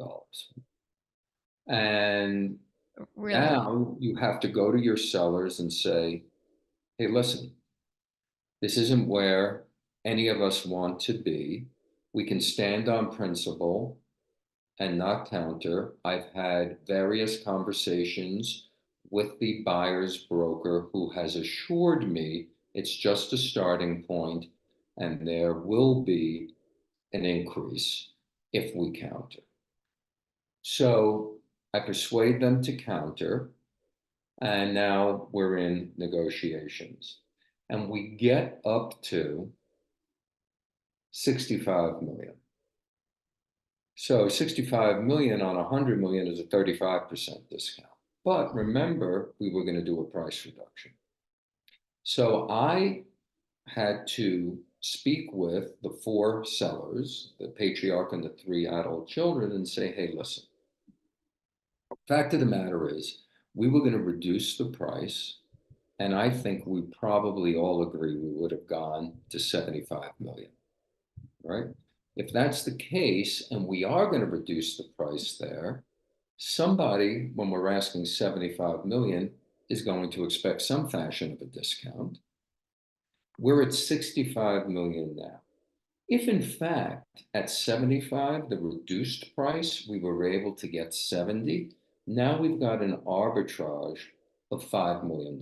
And Really? now you have to go to your sellers and say, hey, listen, this isn't where any of us want to be. We can stand on principle and not counter. I've had various conversations with the buyer's broker who has assured me it's just a starting point and there will be an increase if we counter. So I persuade them to counter, and now we're in negotiations. And we get up to 65 million. So 65 million on 100 million is a 35% discount. But remember, we were going to do a price reduction. So I had to speak with the four sellers, the patriarch and the three adult children, and say, hey, listen, fact of the matter is, we were going to reduce the price. And I think we probably all agree we would have gone to 75 million, right? If that's the case, and we are going to reduce the price there, somebody, when we're asking 75 million, is going to expect some fashion of a discount. We're at 65 million now. If in fact at 75, the reduced price, we were able to get 70, now we've got an arbitrage of $5 million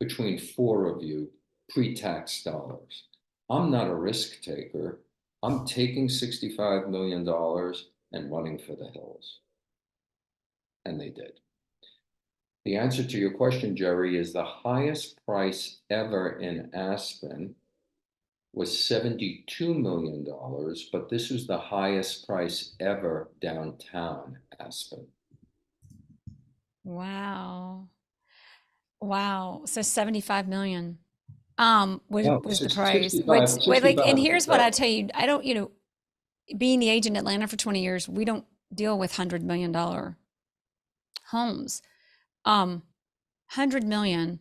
between four of you pre-tax dollars. I'm not a risk taker. I'm taking $65 million and running for the hills. And they did. The answer to your question, Jerry, is the highest price ever in Aspen was $72 million, but this was the highest price ever downtown Aspen. Wow. Wow. So 75 million No, was the price. 65, Wait, like, and 65 is the here's what I sell. tell you, I don't, being the agent in Atlanta for 20 years, we don't deal with $100 million homes. 100 million,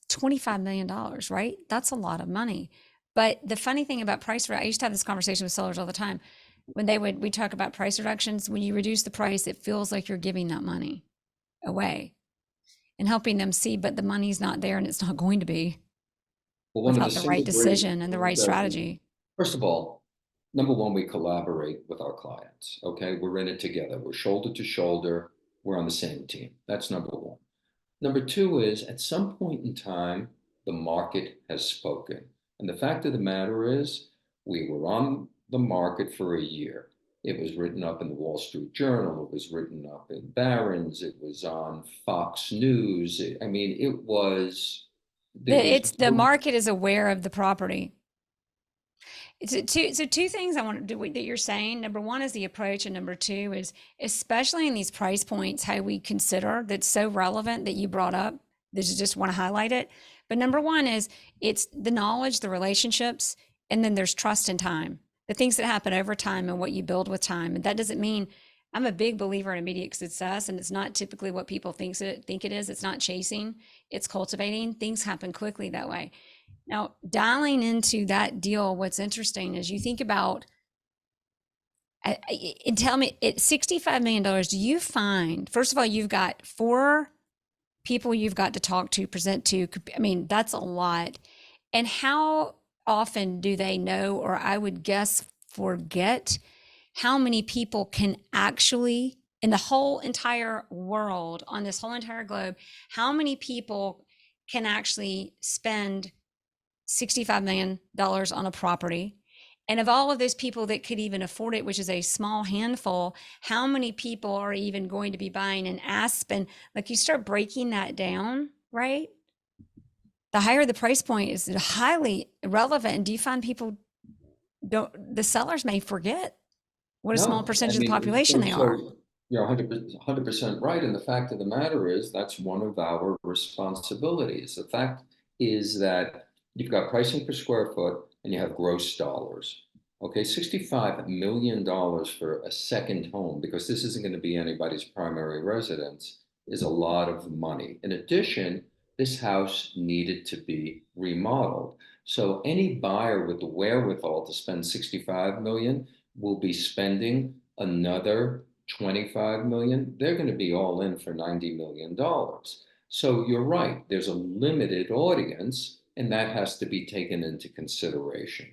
$25 million, right? That's a lot of money. But the funny thing about I used to have this conversation with sellers all the time. When we talk about price reductions, when you reduce the price, it feels like you're giving that money away and helping them see, but the money's not there and it's not going to be Well, one of the without the right single great decision and the right that strategy. first of all, number one, we collaborate with our clients. Okay, we're in it together. We're shoulder to shoulder. We're on the same team. That's number one. Number two is at some point in time, the market has spoken. And the fact of the matter is, we were on the market for a year. It was written up in the Wall Street Journal. It was written up in Barron's. It was on Fox News. I mean, there was It's the no, market is aware of the property. Two things I want to do that you're saying. Number one is the approach, and number two is especially in these price points, how we consider that's so relevant that you brought up. That you just want to highlight it. But number one is it's the knowledge, the relationships, and then there's trust and time. The things that happen over time and what you build with time. And that doesn't mean I'm a big believer in immediate success, and it's not typically what people think it is. It's not chasing, it's cultivating. Things happen quickly that way. Now, dialing into that deal, what's interesting is you think about and tell me at $65 million, do you find, first of all, you've got four people you've got to talk to, present to. I mean, that's a lot. And how often do they know, or I would guess forget, how many people can actually, in the whole entire world, on this whole entire globe, how many people can actually spend $65 million on a property? And of all of those people that could even afford it, which is a small handful, how many people are even going to be buying an Aspen? Like you start breaking that down, right? The higher the price point is highly relevant. And do you find people the sellers may forget what a small No, I percentage of the mean, population they are? you're 100% right. And the fact of the matter is that's one of our responsibilities. The fact is that you've got pricing per square foot and you have gross dollars. Okay, $65 million for a second home, because this isn't going to be anybody's primary residence, is a lot of money. In addition, this house needed to be remodeled. So any buyer with the wherewithal to spend 65 million will be spending another 25 million. They're going to be all in for $90 million. So you're right, there's a limited audience, and that has to be taken into consideration.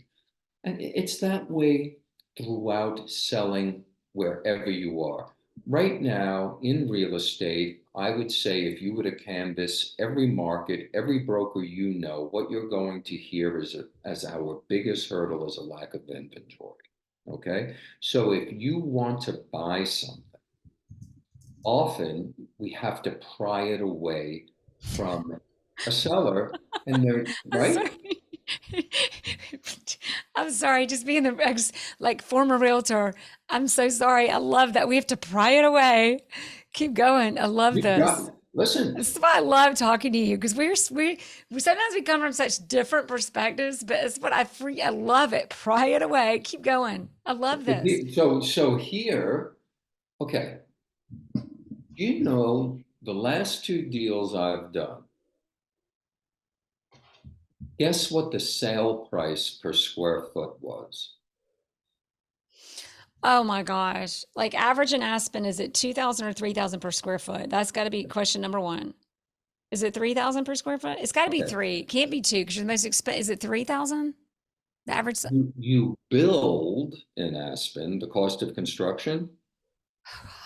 And it's that way throughout selling wherever you are. Right now in real estate, I would say if you were to canvass every market, every broker you know, what you're going to hear is as our biggest hurdle is a lack of inventory. Okay. So if you want to buy something, often we have to pry it away from a seller, and they're I'm right. sorry. I'm sorry, just being the like former realtor. I'm so sorry. I love that we have to pry it away. Keep going. I love You got this. it. Listen, This is why I love talking to you, because we sometimes we come from such different perspectives, but it's what I love it. Pry it away. Keep going. I love this. so here, okay, you know, the last two deals I've done, guess what the sale price per square foot was? Oh my gosh. Like average in Aspen, is it 2,000 or 3,000 per square foot? That's got to be question number one. Is it 3,000 per square foot? It's got to be Okay. three. It can't be two because you're the most expensive. Is it 3,000? The average. You build in Aspen, the cost of construction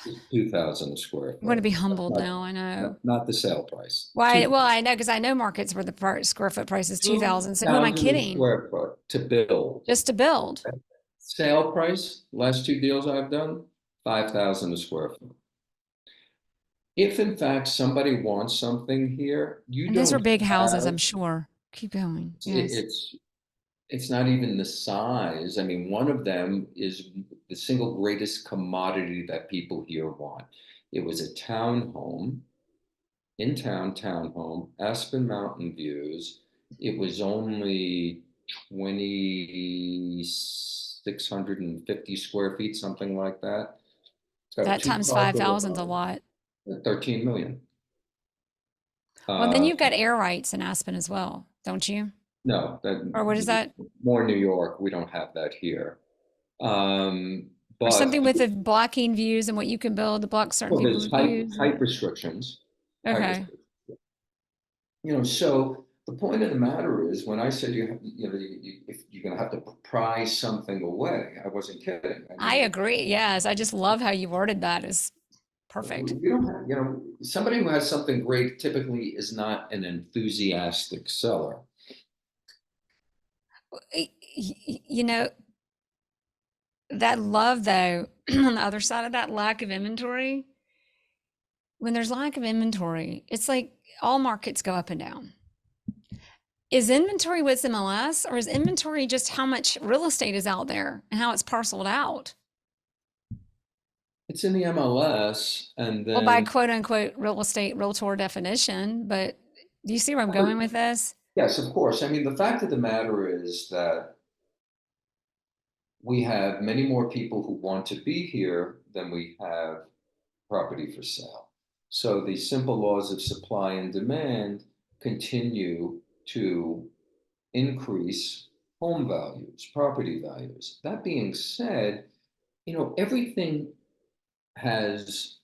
is 2,000 a square I'm going to foot. be That's humbled now. I know. not the sale price. Why? Two, Well, I know because I know markets where the square foot price is 2,000. So who am I 2,000 a kidding? square foot to build. Just to build. Sale price, last two deals I've done, 5,000 a square foot. If in fact somebody wants something here, you And those are don't big houses, have, I'm sure. Keep going. it, Yes. it's not even the size. I mean, one of them is the single greatest commodity that people here want. It was a townhome, in town townhome, Aspen Mountain Views. It was only 2,650 square feet, something like that. It's got a That times two-car 5,000 is a garage, lot. 13 million. Well, then Uh, you've got air rights in Aspen as well, don't you? no, Or what is that? more New York. We don't have that here. Um, Or but something with the blocking views and what you can build to block certain well, people's there's height views. height restrictions. Height Okay. restrictions. So the point of the matter is, when I said if you're going to have to pry something away, I wasn't kidding. I I mean, agree. Yes. I just love how you worded that. Is perfect. we don't have, somebody who has something great typically is not an enthusiastic seller. You know, that love though, on the other side of that lack of inventory, when there's lack of inventory, it's like all markets go up and down. Is inventory what's MLS, or is inventory just how much real estate is out there and how it's parceled out? It's in the MLS, and Well, by then quote unquote real estate realtor definition, but do you see where I'm going with this? yes, of course. I mean, the fact of the matter is that we have many more people who want to be here than we have property for sale. So the simple laws of supply and demand continue to increase home values, property values. That being said, everything has,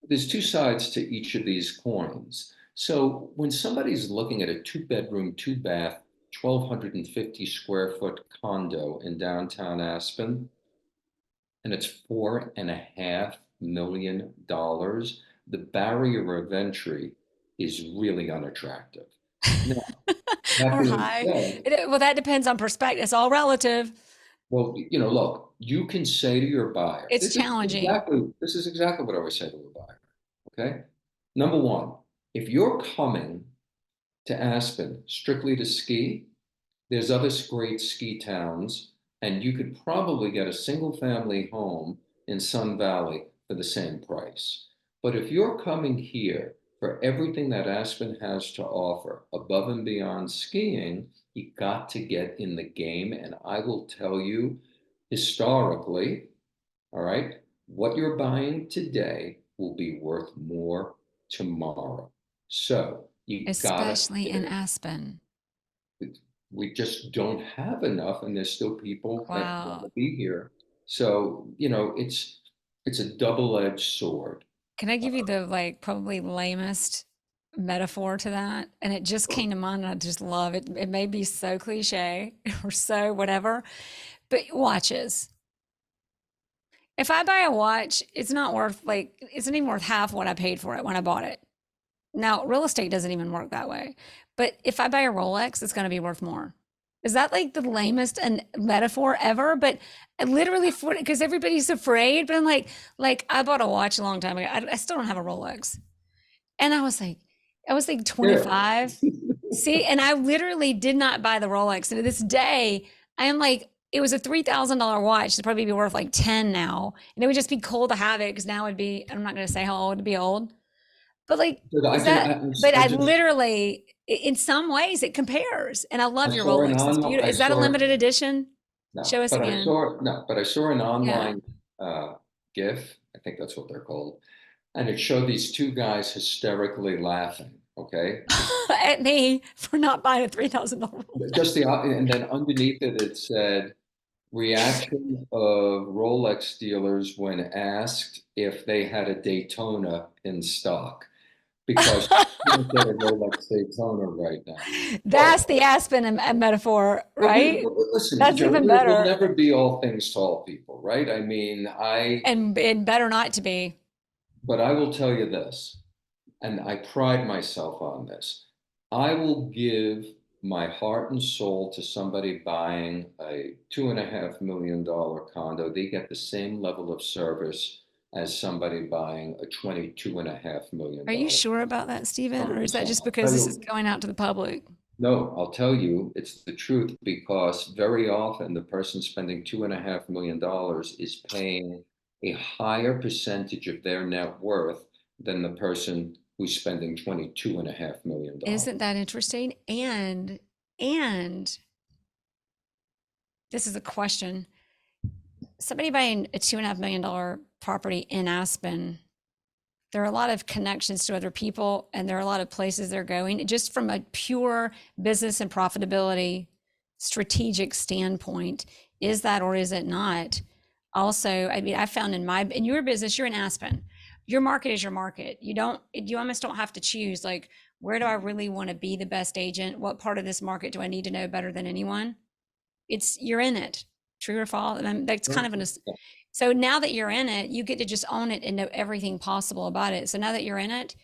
there's two sides to each of these coins. So when somebody's looking at a two-bedroom, two-bath, 1,250 square foot condo in downtown Aspen, and it's $4.5 million, the barrier of entry is really unattractive. Now, that Or being high. said, Well, that depends on perspective. It's all relative. well, look, you can say to your buyer, It's this is challenging. exactly this is exactly what I would say to a buyer. Okay. Number one, if you're coming to Aspen strictly to ski, there's other great ski towns, and you could probably get a single family home in Sun Valley for the same price. But if you're coming here for everything that Aspen has to offer above and beyond skiing, you got to get in the game. And I will tell you, historically, all right, what you're buying today will be worth more tomorrow. So you gotta Especially get in it. Aspen. We just don't have enough, and there's still people that want Wow. to be here. So, it's a double-edged sword. Can I give you the like probably lamest metaphor to that? And it just came to mind and I just love it. It may be so cliche or so whatever, but watches. If I buy a watch, it's not worth like it's not even worth half what I paid for it when I bought it. Now, real estate doesn't even work that way. But if I buy a Rolex, it's going to be worth more. Is that like the lamest and metaphor ever? But literally, for because everybody's afraid. But I'm like I bought a watch a long time ago. I still don't have a Rolex, and I was like Here, 25. See, and I literally did not buy the Rolex. And to this day, I am like, it was a $3,000 watch. It'd probably be worth like 10 now. And it would just be cool to have it because now it'd be, I'm not going to say how old it'd be old. But like, but I is can, that, but I I just, literally, in some ways, it compares. And I I love your saw an Rolex. It's on, beautiful. I Is that a saw, limited edition? no, Show us but I again. saw, no, but I saw an Yeah. online, GIF, I think that's what they're called, and it showed these two guys hysterically laughing, okay? At me for not buying a $3,000 Just Rolex. and then underneath it, it said, reaction of Rolex dealers when asked if they had a Daytona in stock, because you can't get a Rolex Daytona right now. That's Well, the Aspen metaphor, right? listen, That's Joe, even we'll better. never be all things to all people, right? I mean, And better not to be. but I will tell you this, and I pride myself on this. I will give my heart and soul to somebody buying a $2.5 million condo. They get the same level of service as somebody buying a $22.5 million Are you condo. sure about that, Stephen? Or is that 100%. just I'll because tell this is you, going out to the public? no, I'll tell you, it's the truth, because very often the person spending $2.5 million is paying a higher percentage of their net worth than the person who's spending $22.5 million. Isn't that interesting? And this is a question. Somebody buying a $2.5 million property in Aspen, there are a lot of connections to other people and there are a lot of places they're going. Just from a pure business and profitability strategic standpoint, is that or is it not? Also, I mean, I found in your business, you're in Aspen. Your market is your market. You almost don't have to choose like, where do I really want to be the best agent? What part of this market do I need to know better than anyone? It's you're in it. True or false? And that's kind of an so now that you're in it, you get to just own it and know everything possible about it. So now that you're in it,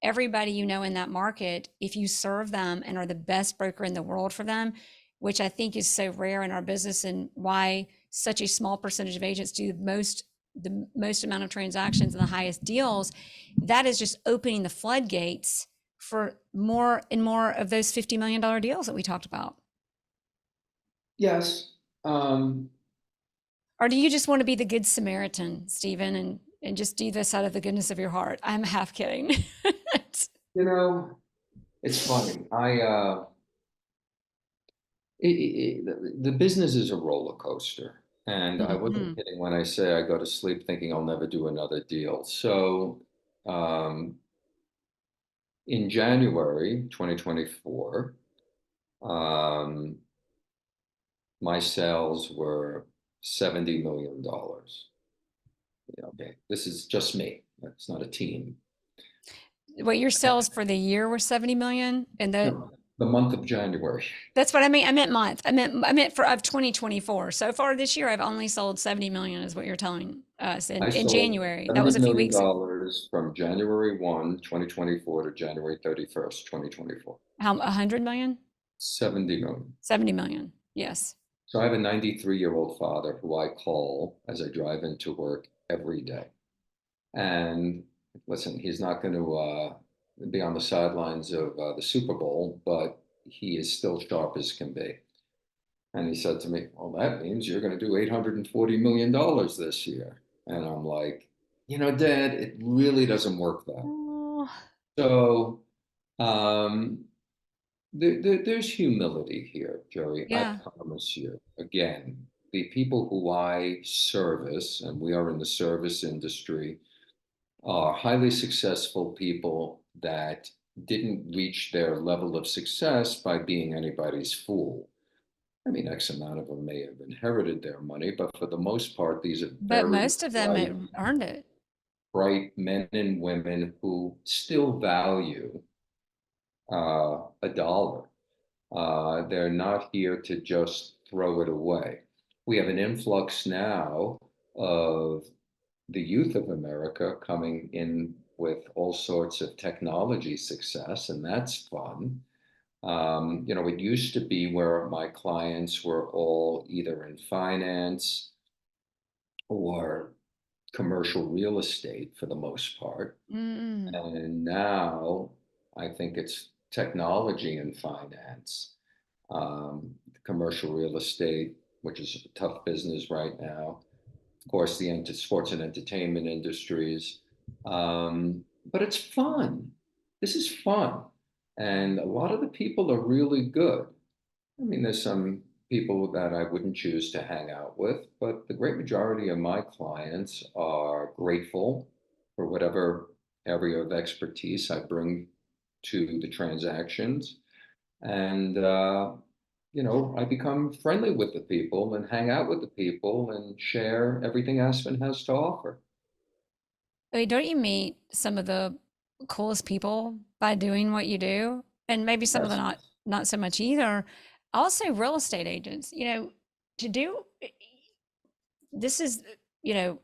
everybody you know in that market, if you serve them and are the best broker in the world for them, which I think is so rare in our business and why such a small percentage of agents do the most amount of transactions and the highest deals, that is just opening the floodgates for more and more of those $50 million deals that we talked about. Yes. Um, Or do you just want to be the good Samaritan, Stephen, and just do this out of the goodness of your heart? I'm half kidding. you know, it's funny. The business is a roller coaster. And I wasn't Hmm. kidding when I say I go to sleep thinking I'll never do another deal. So um, in January 2024, um, my sales were $70 million. Okay, this is just me. It's not a team. What your sales for the year were 70 million, and No, the month of January. that's what I mean. I meant month. I meant for of 2024. So far this year, I've only sold 70 million, is what you're telling us I in sold January. That was $70 a few million weeks ago. from January 1, 2024 to January 31st, 2024. How 100 million? 70 million. 70 million. Yes. So I have a 93-year-old father who I call as I drive into work every day. And listen, he's not going to be on the sidelines of the Super Bowl, but he is still sharp as can be. And he said to me, well, that means you're going to do $840 million this year. And I'm like, Dad, it really doesn't work that way. Oh, So um, there's humility here, Jerry. I yeah. promise you. Again, the people who I service, and we are in the service industry, are highly successful people that didn't reach their level of success by being anybody's fool. I mean, X amount of them may have inherited their money, but for the most part, these are But very most of them bright, earned it. bright men and women who still value a dollar. They're not here to just throw it away. We have an influx now of the youth of America coming in with all sorts of technology success, and that's fun. It used to be where my clients were all either in finance or commercial real estate for the most part. Mm-mm. And now I think it's technology and finance, commercial real estate, which is a tough business right now. Of course, the sports and entertainment industries. But it's fun. This is fun. And a lot of the people are really good. I mean, there's some people that I wouldn't choose to hang out with, but the great majority of my clients are grateful for whatever area of expertise I bring to the transactions. And, I become friendly with the people and hang out with the people and share everything Aspen has to offer. Wait, don't you meet some of the coolest people by doing what you do? And maybe some of the Yes, not so much either. Also, real estate agents, to do this is,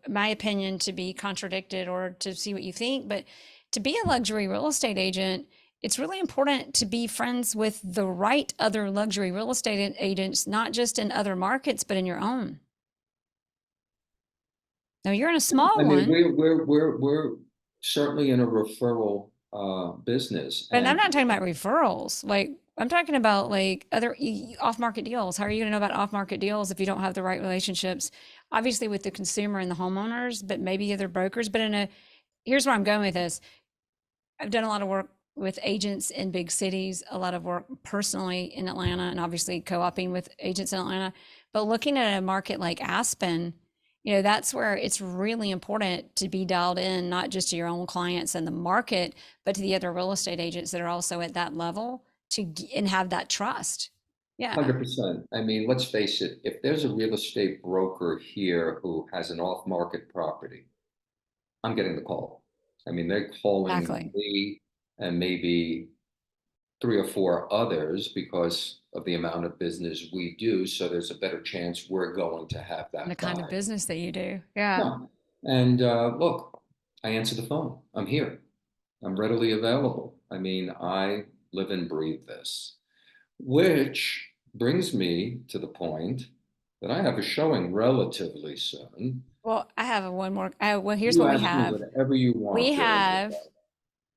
my opinion to be contradicted or to see what you think, but to be a luxury real estate agent, it's really important to be friends with the right other luxury real estate agents, not just in other markets, but in your own. Now you're in a small I mean one. we're certainly in a referral business, And I'm and not talking about referrals. Like I'm talking about like other off-market deals. How are you going to know about off-market deals if you don't have the right relationships? Obviously with the consumer and the homeowners, but maybe other brokers. But here's where I'm going with this. I've done a lot of work with agents in big cities, a lot of work personally in Atlanta, and obviously co-oping with agents in Atlanta. But looking at a market like Aspen, that's where it's really important to be dialed in, not just to your own clients and the market, but to the other real estate agents that are also at that level and have that trust. Yeah, 100%. I mean, let's face it, if there's a real estate broker here who has an off-market property, I'm getting the call. I mean, they're calling exactly. me and maybe three or four others because of the amount of business we do. So there's a better chance we're going to have And the that kind of buy. business that you do. Yeah. No. And look, I answer the phone. I'm here. I'm readily available. I mean, I live and breathe this, which brings me to the point that I have a showing relatively soon. Well, I have one more. Well, here's You what we ask me have. whatever you We want during the have day.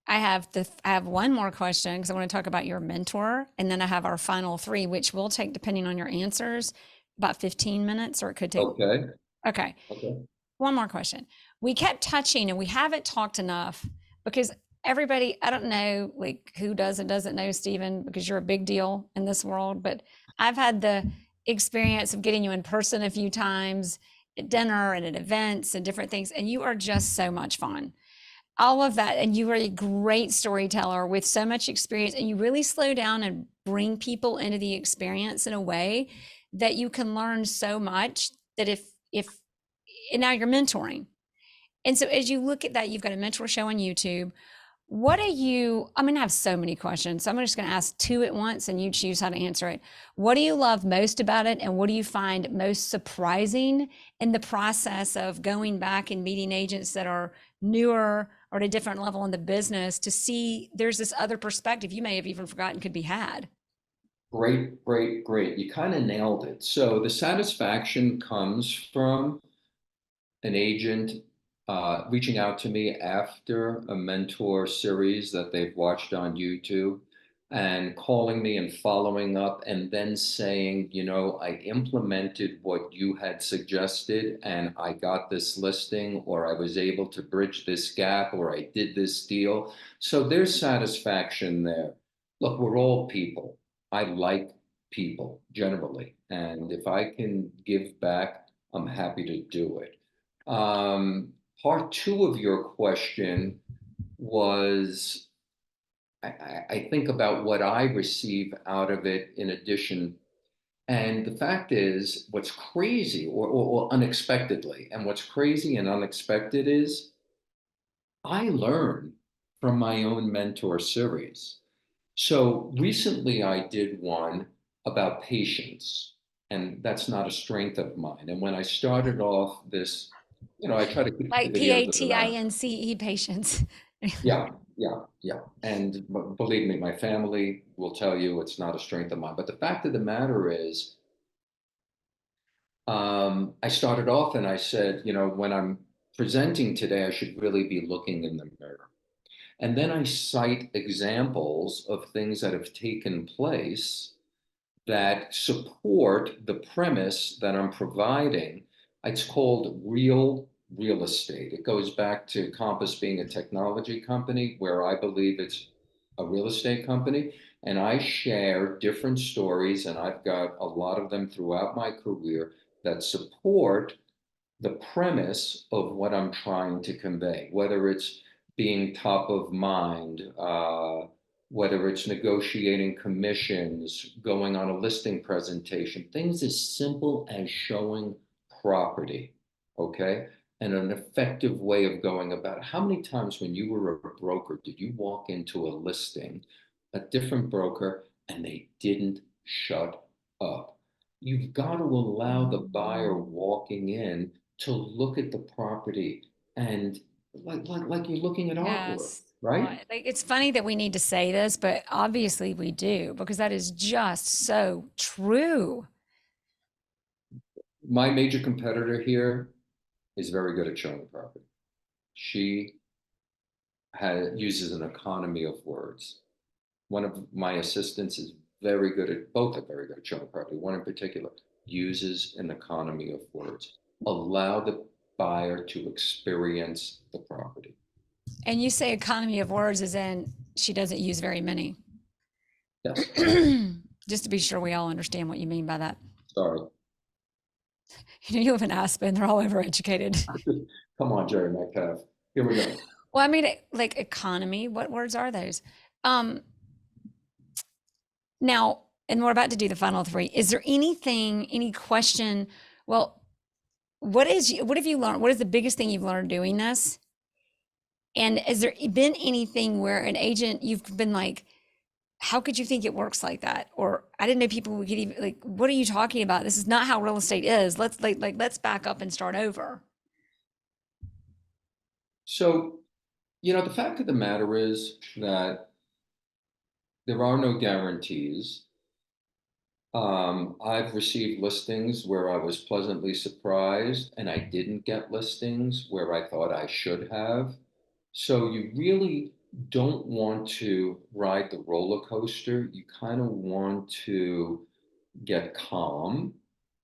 I have one more question because I want to talk about your mentor, and then I have our final three, which will take, depending on your answers, about 15 minutes, or it could take. Okay. Okay, Okay. one more question. We kept touching, and we haven't talked enough because everybody, I don't know, like who does and doesn't know Stephen, because you're a big deal in this world, but I've had the experience of getting you in person a few times at dinner and at events and different things. And you are just so much fun. All of that. And you are a great storyteller with so much experience. And you really slow down and bring people into the experience in a way that you can learn so much that and now you're mentoring. And so as you look at that, you've got a mentor show on YouTube. What are you? I'm going to have so many questions. So I'm just going to ask two at once and you choose how to answer it. What do you love most about it? And what do you find most surprising in the process of going back and meeting agents that are newer or at a different level in the business to see there's this other perspective you may have even forgotten could be had? Great, great, great. You kind of nailed it. So the satisfaction comes from an agent reaching out to me after a mentor series that they've watched on YouTube and calling me and following up and then saying, I implemented what you had suggested and I got this listing or I was able to bridge this gap or I did this deal. So there's satisfaction there. Look, we're all people. I like people generally. And if I can give back, I'm happy to do it. Um, Part two of your question was I think about what I receive out of it in addition. And the fact is, what's crazy or unexpectedly, and what's crazy and unexpected is I learn from my own mentor series. So recently I did one about patience, and that's not a strength of mine. And when I started off this, I try to keep the Like videos at around, PATINCE patients. yeah, yeah, yeah. And believe me, my family will tell you it's not a strength of mine. But the fact of the matter is, I started off and I said, when I'm presenting today, I should really be looking in the mirror. And then I cite examples of things that have taken place that support the premise that I'm providing. It's called real estate. It goes back to Compass being a technology company, where I believe it's a real estate company. And I share different stories, and I've got a lot of them throughout my career that support the premise of what I'm trying to convey, whether it's being top of mind, whether it's negotiating commissions, going on a listing presentation, things as simple as showing property, okay? And an effective way of going about it. How many times when you were a broker did you walk into a listing, a different broker, and they didn't shut up? You've got to allow the buyer walking in to look at the property and like you're looking at artwork, Yes. Well, right? like, it's funny that we need to say this, but obviously we do because that is just so true. My major competitor here is very good at showing property. She uses an economy of words. One of my assistants is very good at both are very good at showing property. One in particular uses an economy of words. Allow the buyer to experience the property. And you say economy of words as in she doesn't use very many. Yes. Just to be sure we all understand what you mean by that. Sorry. You live in Aspen, they're all overeducated. Come on, Jerry Metcalf. Here we go. Well, I mean, like economy, what words are those? Um, Now, and we're about to do the final three. Is there anything, any question? Well, what have you learned? What is the biggest thing you've learned doing this? And has there been anything where an agent you've been like, how could you think it works like that? Or I didn't know people would get even like, what are you talking about? This is not how real estate is. Let's back up and start over. So, the fact of the matter is that there are no guarantees. I've received listings where I was pleasantly surprised, and I didn't get listings where I thought I should have. So you really don't want to ride the roller coaster. You kind of want to get calm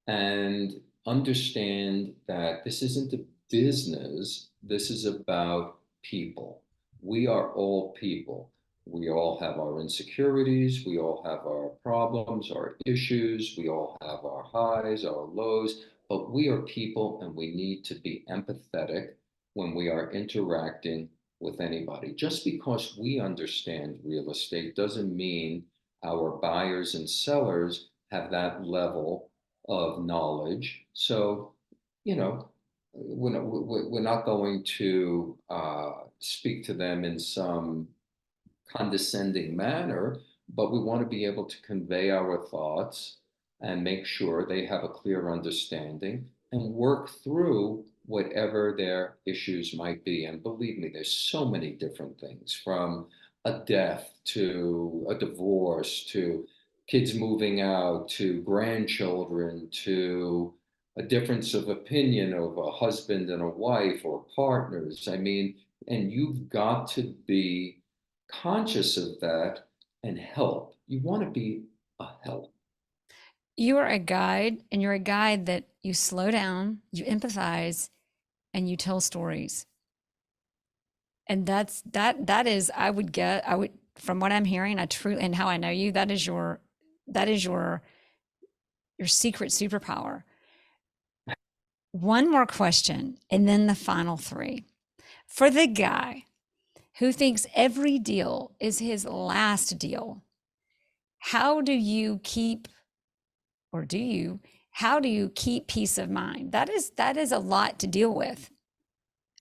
and understand that this isn't a business, this is about people. We are all people. We all have our insecurities. We all have our problems, our issues. We all have our highs, our lows. But we are people and we need to be empathetic when we are interacting with anybody. Just because we understand real estate doesn't mean our buyers and sellers have that level of knowledge. So, you know, we're not going to speak to them in some condescending manner, but we want to be able to convey our thoughts and make sure they have a clear understanding and work through whatever their issues might be. And believe me, there's so many different things, from a death to a divorce to kids moving out to grandchildren to a difference of opinion of a husband and a wife or partners. I mean, and you've got to be conscious of that and help. You want to be a help. You are a guide, and you're a guide that you slow down, you empathize, and you tell stories. And that is, I would get, I would, from what I'm hearing, I truly, and how I know you, that is your secret superpower. One more question, and then the final three. For the guy who thinks every deal is his last deal, how do you keep, or do you, how do you keep peace of mind? That is a lot to deal with.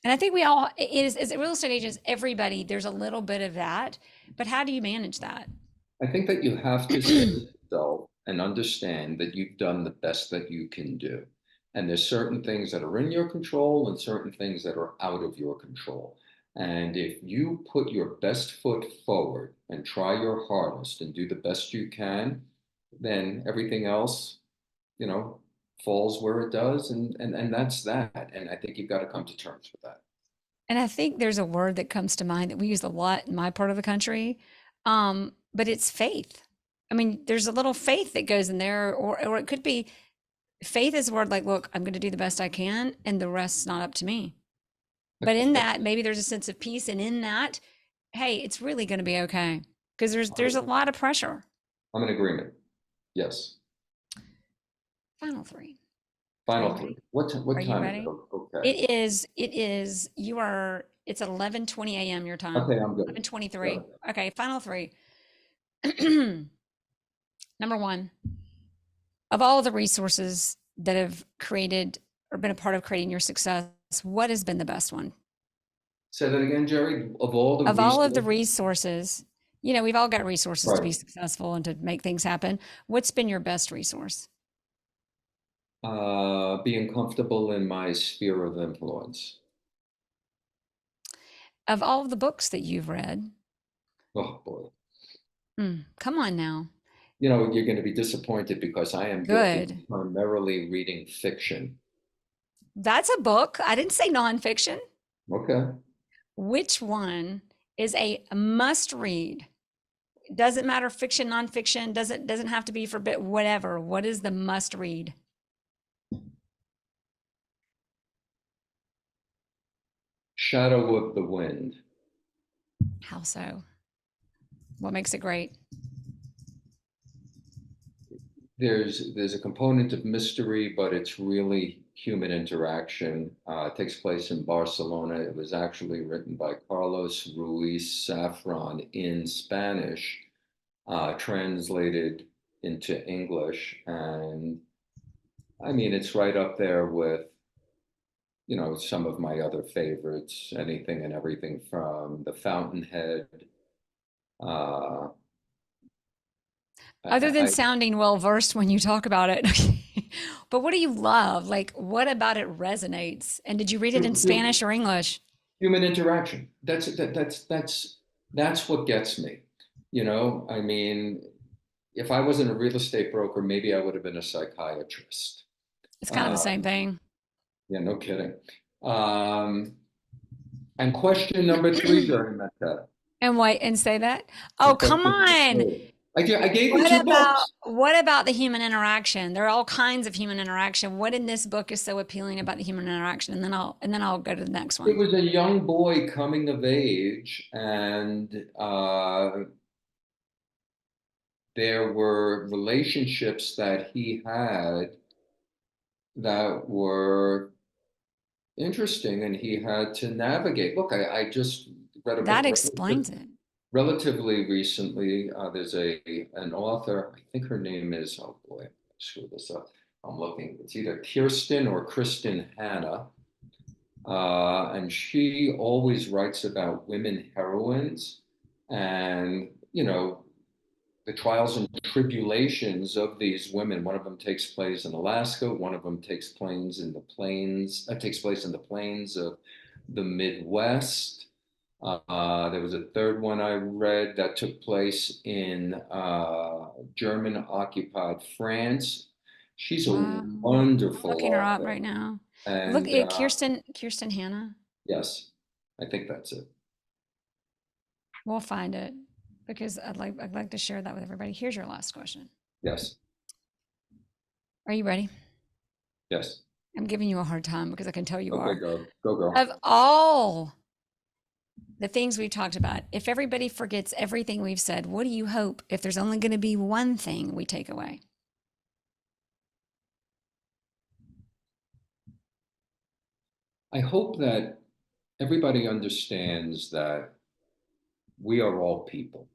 And I think we all, it is, as real estate agents, everybody, there's a little bit of that. But how do you manage that? I think that you have to sit with yourself and understand that you've done the best that you can do. And there's certain things that are in your control and certain things that are out of your control. And if you put your best foot forward and try your hardest and do the best you can, then everything else, you know, falls where it does. And that's that. And I think you've got to come to terms with that. And I think there's a word that comes to mind that we use a lot in my part of the country, but it's faith. I mean, there's a little faith that goes in there, or it could be faith is a word like, look, I'm going to do the best I can, and the rest's not up to me. But in that, maybe there's a sense of peace, and in that, hey, it's really going to be okay because there's a lot of pressure. I'm in agreement. Yes. Final three. Are you Final three. ready? What Are you time is it? ready? Okay. It is, you are, it's 11:20 a.m. your time. Okay, I'm good. 11:23. Go. Okay, final three. Number one, of all the resources that have created or been a part of creating your success, what has been the best one? Say that again, Jerry. Of all the Of all of the resources, resources, we've all got resources to be right? successful and to make things happen. What's been your best resource? Being comfortable in my sphere of influence. Of all of the books that you've read, Oh boy. come on now. You know, you're going to be disappointed because I am guilty Good. of primarily reading fiction. That's a book. I didn't say nonfiction. Okay. Which one is a must read? Doesn't matter, fiction, nonfiction, doesn't have to be for bit, whatever. What is the must read? Shadow of the Wind. How so? What makes it great? There's a component of mystery, but it's really human interaction. It takes place in Barcelona. It was actually written by Carlos Ruiz Zafran in Spanish, translated into English. And I mean, it's right up there with, you know, some of my other favorites, anything and everything from The Fountainhead. Uh, Other than I sounding well versed when you talk about it. But what do you love? Like, what about it resonates? And did you read it in Spanish or English? Human interaction. That's what gets me. You know, I mean, if I wasn't a real estate broker, maybe I would have been a psychiatrist. It's kind of the Uh, same thing. yeah, no kidding. Um, and question number three, Jerry Meta. And wait, and say that. Oh, And come question number on. three. I gave you two books. What about the human interaction? There are all kinds of human interaction. What in this book is so appealing about the human interaction? And then I'll go to the next It one. was a young boy coming of age, and there were relationships that he had that were interesting, and he had to navigate. Look, I just read a That book explains it. relatively recently. There's a an author. I think her name is, oh boy, I screwed this up. I'm looking. It's either Kirsten or Kristen Hanna, and she always writes about women heroines, and the trials and tribulations of these women. One of them takes place in Alaska. One of them takes place in the plains of the Midwest. There was a third one I read that took place in German occupied France. She's a Wow. I'm wonderful looking her up author. right now. Look And at Kirsten Hanna. yes, I think that's it. We'll find it because I'd like to share that with everybody. Here's your last question. Yes, Are you ready? yes. I'm giving you a hard time because I can tell you Okay, are. go, girl. Of all the things we've talked about, if everybody forgets everything we've said, what do you hope if there's only going to be one thing we take away? I hope that everybody understands that we are all people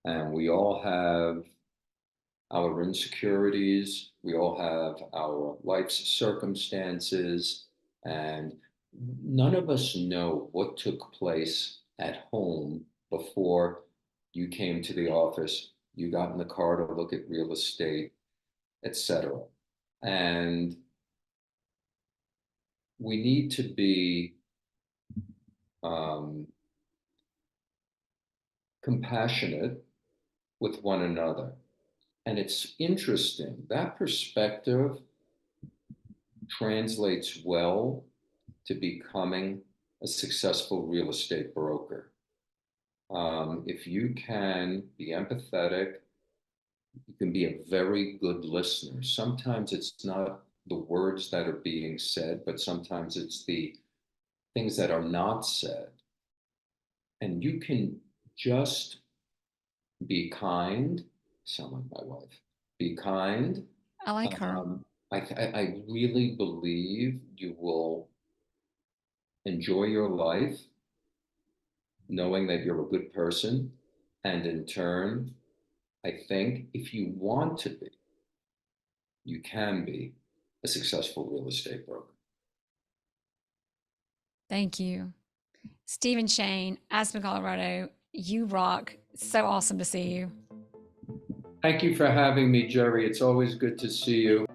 and we all have our insecurities, we all have our life's circumstances, and none of us know what took place at home before you came to the office, you got in the car to look at real estate, etc. And we need to be um, compassionate with one another. And it's interesting, that perspective translates well to becoming a successful real estate broker. If you can be empathetic, you can be a very good listener. Sometimes it's not the words that are being said, but sometimes it's the things that are not said. And you can just be kind. Sound like my wife. Be kind. I like her. I really believe you will enjoy your life knowing that you're a good person. And in turn, I think if you want to be, you can be a successful real estate broker. Thank you. Stephen Shane, Aspen, Colorado, you rock. So awesome to see you. Thank you for having me, Jerry. It's always good to see you.